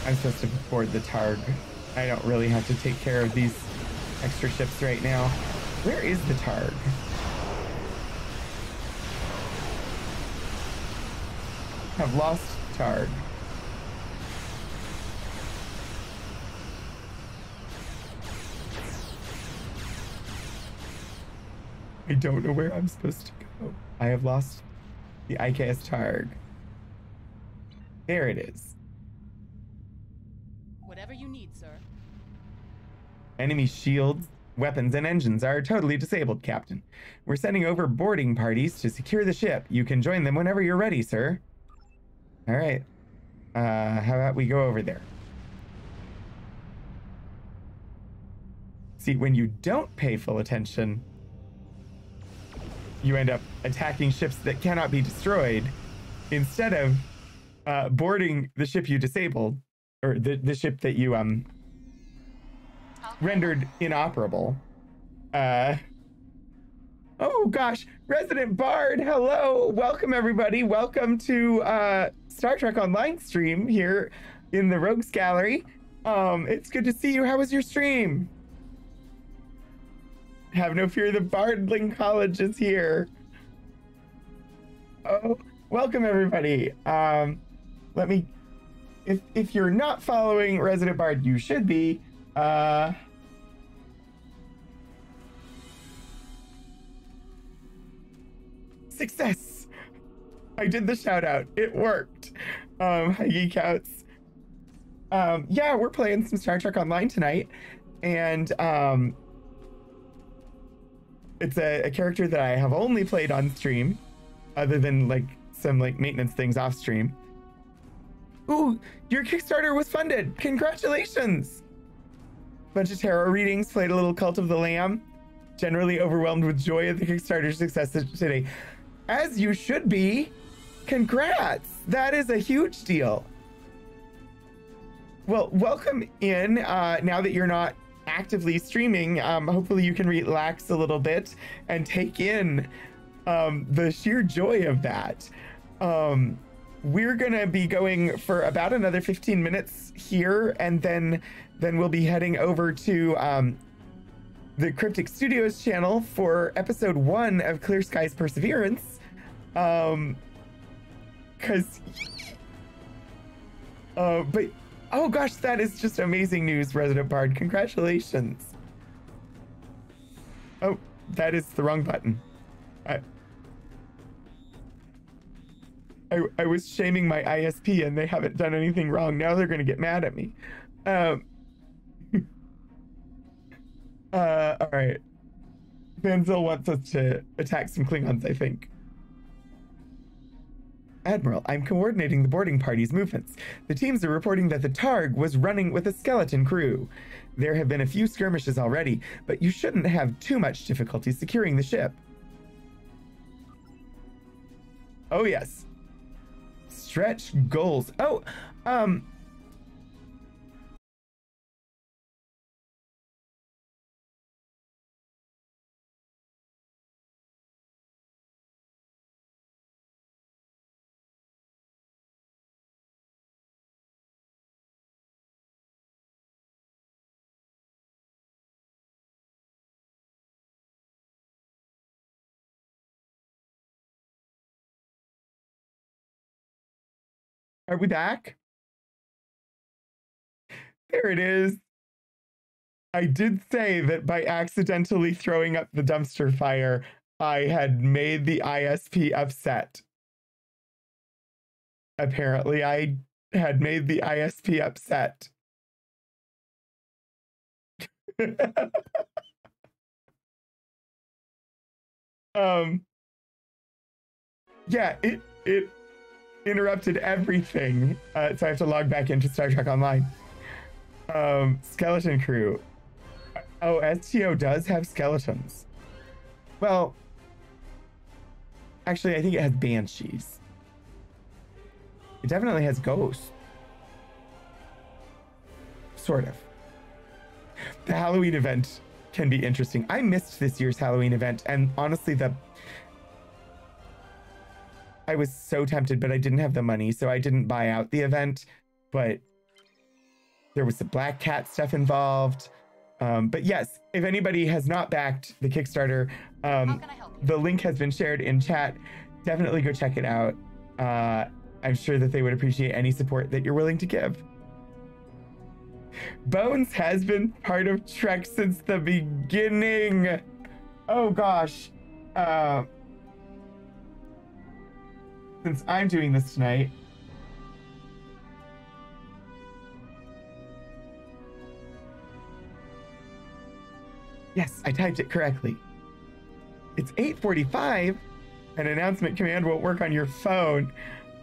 I'm supposed to board the Targ. I don't really have to take care of these extra ships right now. Where is the Targ? I've lost Targ. I don't know where I'm supposed to go. I have lost the IKS Targ. There it is. Whatever you need, sir. Enemy shields, weapons, and engines are totally disabled, Captain. We're sending over boarding parties to secure the ship. You can join them whenever you're ready, sir. All right. How about we go over there? See, when you don't pay full attention, you end up attacking ships that cannot be destroyed instead of boarding the ship you disabled, or the ship that you rendered inoperable. Oh gosh, Resident Bard, hello, welcome everybody, welcome to Star Trek Online stream here in the Rogues Gallery. It's good to see you. How was your stream? Have no fear, the Bardling College is here. Oh, welcome everybody. Let me, if you're not following Resident Bard, you should be. Success! I did the shout out. It worked. Hi Geek Outs. Yeah, we're playing some Star Trek Online tonight, and it's a character that I have only played on stream, other than like some like maintenance things off stream. Ooh, your Kickstarter was funded! Congratulations! Bunch of tarot readings, played a little Cult of the Lamb. Generally overwhelmed with joy at the Kickstarter success today. As you should be. Congrats! That is a huge deal. Well, welcome in. Now that you're not actively streaming, hopefully you can relax a little bit and take in the sheer joy of that. We're gonna be going for about another 15 minutes here, and then we'll be heading over to the Cryptic Studios channel for episode 1 of Clear Skies Perseverance. But oh gosh, that is just amazing news, Resident Bard. Congratulations. Oh, that is the wrong button. I was shaming my ISP and they haven't done anything wrong. Now they're gonna get mad at me. All right. Vanzil wants us to attack some Klingons, I think. Admiral, I'm coordinating the boarding party's movements. The teams are reporting that the Targ was running with a skeleton crew. There have been a few skirmishes already, but you shouldn't have too much difficulty securing the ship. Oh yes. Stretch goals. Oh, are we back? There it is. I did say that by accidentally throwing up the dumpster fire, I had made the ISP upset. Apparently, I had made the ISP upset. Yeah, it interrupted everything, so I have to log back into Star Trek Online. Skeleton crew. Oh, STO does have skeletons. Well, actually, I think it has banshees. It definitely has ghosts. Sort of. The Halloween event can be interesting. I missed this year's Halloween event, and honestly, I was so tempted, but I didn't have the money, so I didn't buy out the event. But there was some Black Cat stuff involved. But yes, if anybody has not backed the Kickstarter, the link has been shared in chat. Definitely go check it out. I'm sure that they would appreciate any support that you're willing to give. Bones has been part of Trek since the beginning. Oh gosh. Since I'm doing this tonight. Yes, I typed it correctly. It's 8:45. An announcement command won't work on your phone.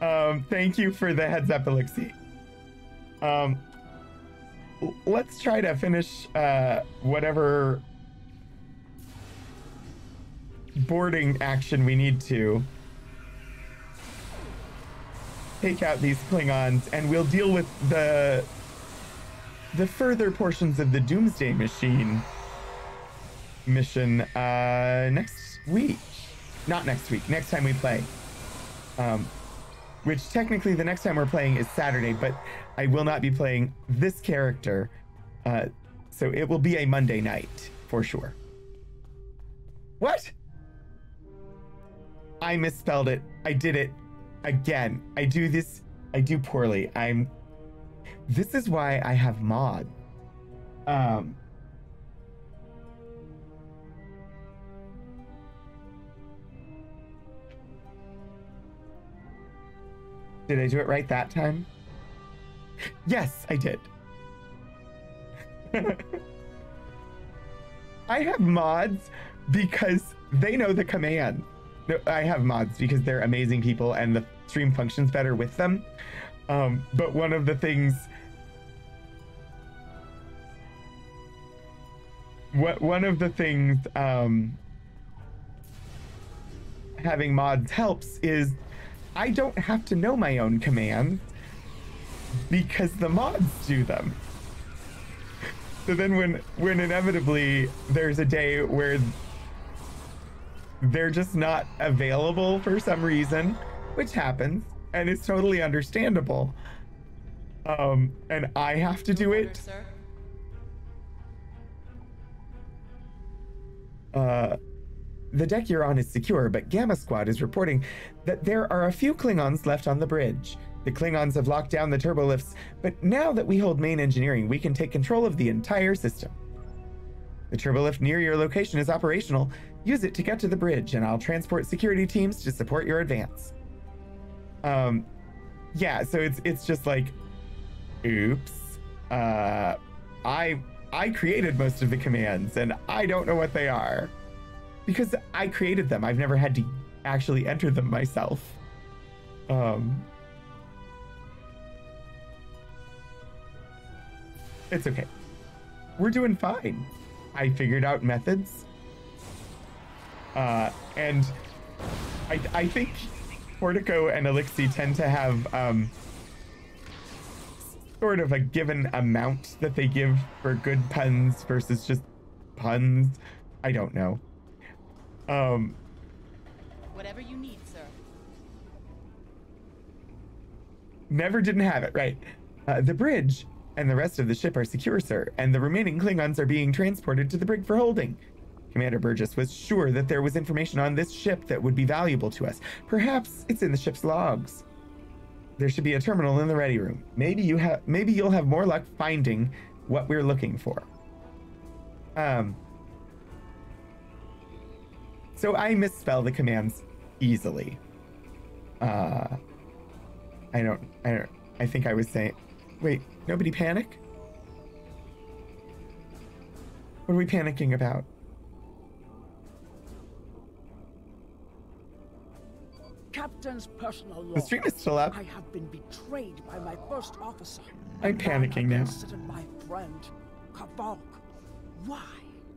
Thank you for the heads up, Elixir. Let's try to finish whatever boarding action we need to. Take out these Klingons, and we'll deal with the further portions of the Doomsday Machine mission next week. Not next week, next time we play. Which technically the next time we're playing is Saturday, but I will not be playing this character. So it will be a Monday night for sure. What? I misspelled it. I did it again. I do poorly. This is why I have mod. Did I do it right that time? Yes, I did. I have mods because they know the command. No, I have mods because they're amazing people and the stream functions better with them. But one of the things... having mods helps is I don't have to know my own commands because the mods do them. So then when inevitably there's a day where they're just not available for some reason, which happens, and it's totally understandable, and I have to do it. The deck you're on is secure, but Gamma Squad is reporting that there are a few Klingons left on the bridge. The Klingons have locked down the turbolifts, but now that we hold main engineering, we can take control of the entire system. The turbolift near your location is operational. Use it to get to the bridge, and I'll transport security teams to support your advance. Yeah, so it's just like, oops. I created most of the commands, and I don't know what they are. Because I created them. I've never had to actually enter them myself. It's okay. We're doing fine. I figured out methods. And I think Portico and Elixir tend to have sort of a given amount that they give for good puns versus just puns. I don't know. Whatever you need, sir. Never didn't have it, right. The bridge and the rest of the ship are secure, sir, and the remaining Klingons are being transported to the brig for holding. Commander Burgess was sure that there was information on this ship that would be valuable to us. Perhaps it's in the ship's logs. There should be a terminal in the ready room. Maybe you'll have more luck finding what we're looking for. So I misspell the commands easily. I think I was saying, wait, nobody panic? What are we panicking about? Captain's personal log. The stream is still up. I have been betrayed by my first officer. I'm panicking now. My friend, Kavok. Why?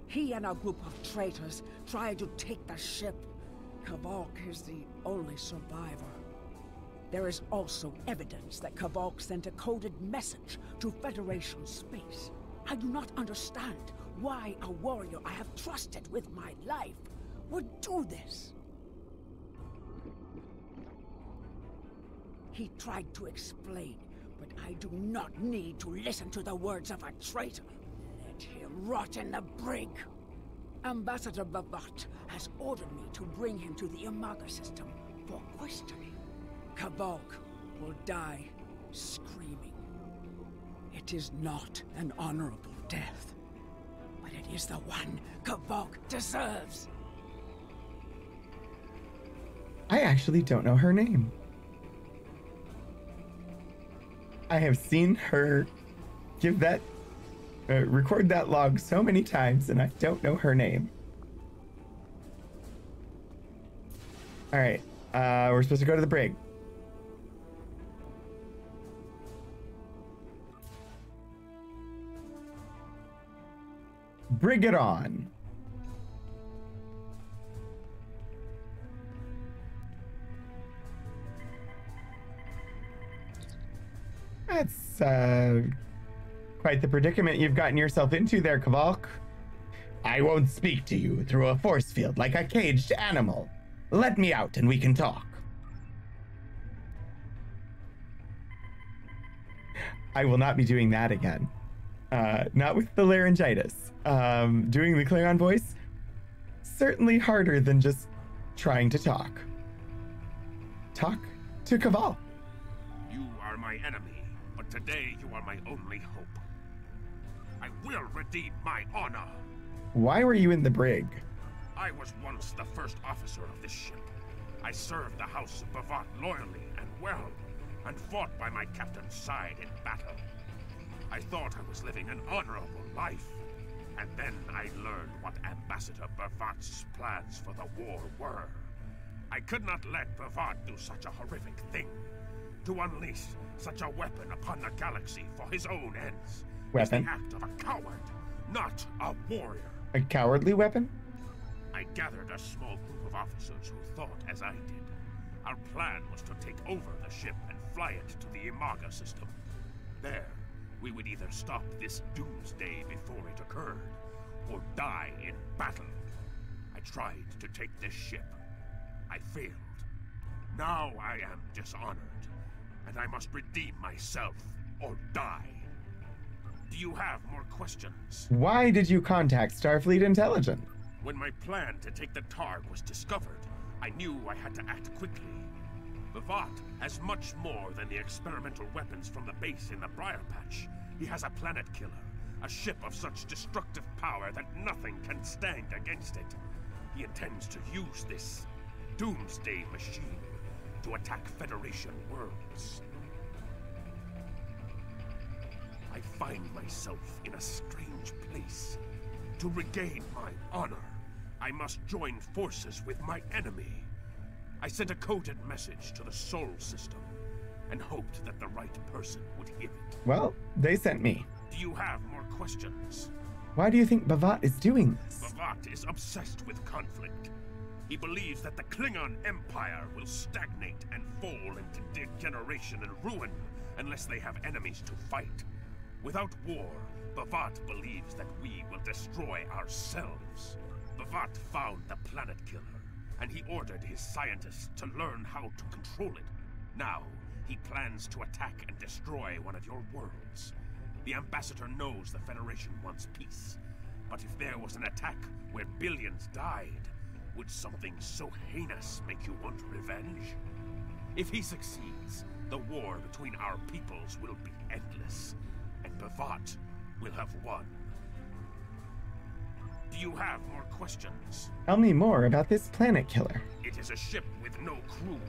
He and a group of traitors tried to take the ship. Kavok is the only survivor. There is also evidence that Kavok sent a coded message to Federation space. I do not understand why a warrior I have trusted with my life would do this. He tried to explain, but I do not need to listen to the words of a traitor. Let him rot in the brig. Ambassador Bavat has ordered me to bring him to the Imaga system for questioning. Kavok will die screaming. It is not an honorable death, but it is the one Kavok deserves. I actually don't know her name. I have seen her give that, record that log so many times, and I don't know her name. All right, we're supposed to go to the brig. Bring it on. That's quite the predicament you've gotten yourself into there, Kavok. I won't speak to you through a force field like a caged animal. Let me out and we can talk. I will not be doing that again. Not with the laryngitis. Doing the Klingon voice, certainly harder than just trying to talk. Talk to Cavall. You are my enemy, but today you are my only hope. I will redeem my honor. Why were you in the brig? I was once the first officer of this ship. I served the House of Bavot loyally and well, and fought by my captain's side in battle. I thought I was living an honorable life, and then I learned what Ambassador Bavot's plans for the war were. I could not let Bavot do such a horrific thing. To unleash such a weapon upon the galaxy for his own ends is the act of a coward, not a warrior. A cowardly weapon? I gathered a small group of officers who thought as I did. Our plan was to take over the ship and fly it to the Imaga system. There, we would either stop this doomsday before it occurred, or die in battle. I tried to take this ship. I failed. Now I am dishonored, and I must redeem myself or die. Do you have more questions? Why did you contact Starfleet Intelligence? When my plan to take the Targ was discovered, I knew I had to act quickly. Bavot has much more than the experimental weapons from the base in the Briar Patch. He has a planet killer, a ship of such destructive power that nothing can stand against it. He intends to use this doomsday machine to attack Federation worlds. I find myself in a strange place. To regain my honor, I must join forces with my enemy. I sent a coded message to the Sol system and hoped that the right person would hear it. Well, they sent me. Do you have more questions? Why do you think Bavot is doing this? Bavot is obsessed with conflict. He believes that the Klingon Empire will stagnate and fall into degeneration and ruin unless they have enemies to fight. Without war, Bavot believes that we will destroy ourselves. Bavot found the planet killer, and he ordered his scientists to learn how to control it. Now, he plans to attack and destroy one of your worlds. The Ambassador knows the Federation wants peace. But if there was an attack where billions died, would something so heinous make you want revenge? If he succeeds, the war between our peoples will be endless, and Bavot will have won. Do you have more questions? Tell me more about this planet killer. It is a ship with no crew.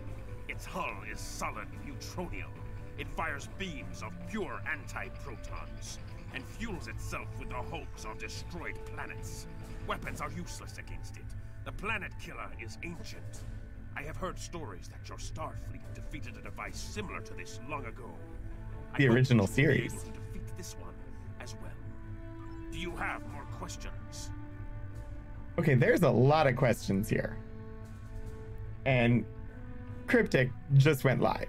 Its hull is solid neutronium. It fires beams of pure anti-protons and fuels itself with the hulks of destroyed planets. Weapons are useless against it. The planet killer is ancient. I have heard stories that your Starfleet defeated a device similar to this long ago. The original series. I hope that you will be able to defeat this one as well. Do you have more questions? Okay, there's a lot of questions here. And Cryptic just went live.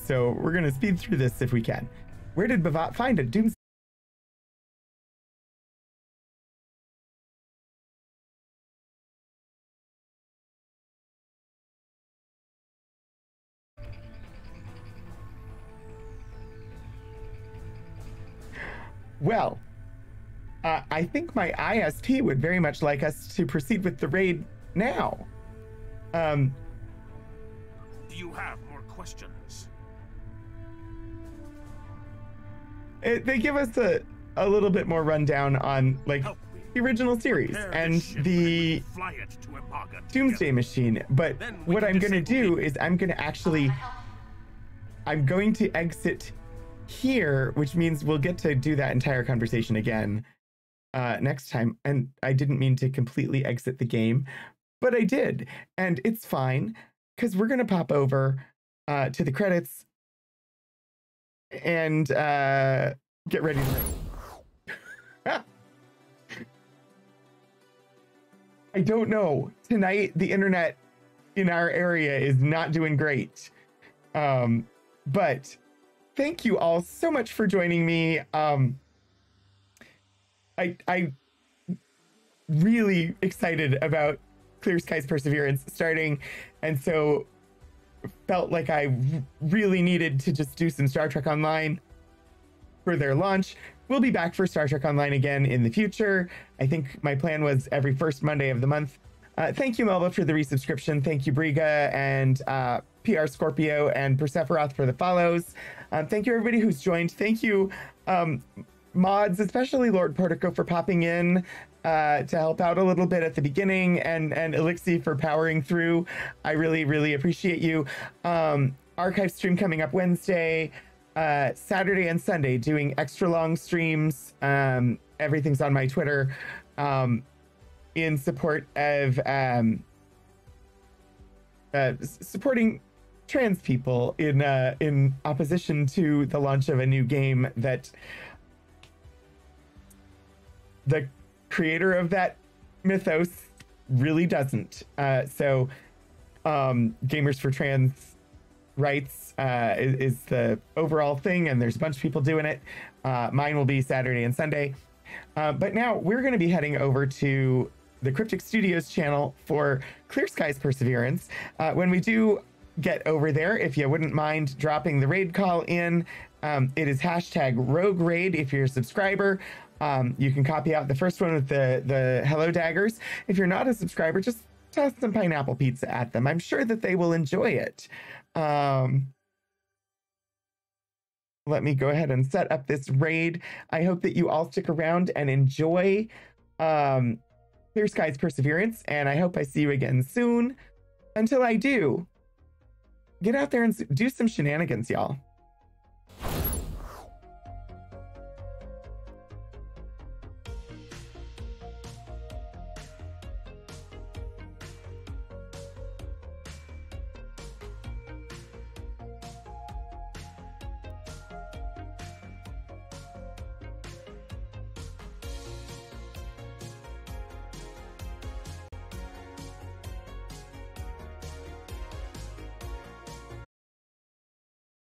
So we're going to speed through this if we can. Where did Bavot find a doomsday? Well, I think my ISP would very much like us to proceed with the raid now. Do you have more questions? They give us a little bit more rundown on like the original series and the Doomsday Machine. But what I'm going to do is I'm going to exit here, which means we'll get to do that entire conversation again next time. And I didn't mean to completely exit the game, but I did. And it's fine because we're going to pop over to the credits and get ready to I don't know. Tonight, the internet in our area is not doing great. But thank you all so much for joining me. I really excited about Clear Skies Perseverance starting, and so felt like I really needed to just do some Star Trek Online for their launch. We'll be back for Star Trek Online again in the future. I think my plan was every first Monday of the month. Thank you, Melba, for the resubscription. Thank you, Briga and PR Scorpio and Persephorath for the follows. Thank you, everybody who's joined. Thank you, mods, especially Lord Portico, for popping in to help out a little bit at the beginning, and Elixir for powering through. I really, really appreciate you. Archive stream coming up Wednesday, Saturday and Sunday, doing extra long streams. Everything's on my Twitter in support of supporting trans people in opposition to the launch of a new game that the creator of that mythos really doesn't. So Gamers for Trans Rights is the overall thing, and there's a bunch of people doing it. Mine will be Saturday and Sunday. But now we're going to be heading over to the Cryptic Studios channel for Clear Skies Perseverance. When we do get over there, if you wouldn't mind dropping the raid call in, it is #RogueRaid if you're a subscriber. You can copy out the first one with the hello daggers. If you're not a subscriber, just toss some pineapple pizza at them. I'm sure that they will enjoy it. Let me go ahead and set up this raid. I hope that you all stick around and enjoy Clear Skies Perseverance, and I hope I see you again soon. Until I do, get out there and do some shenanigans, y'all.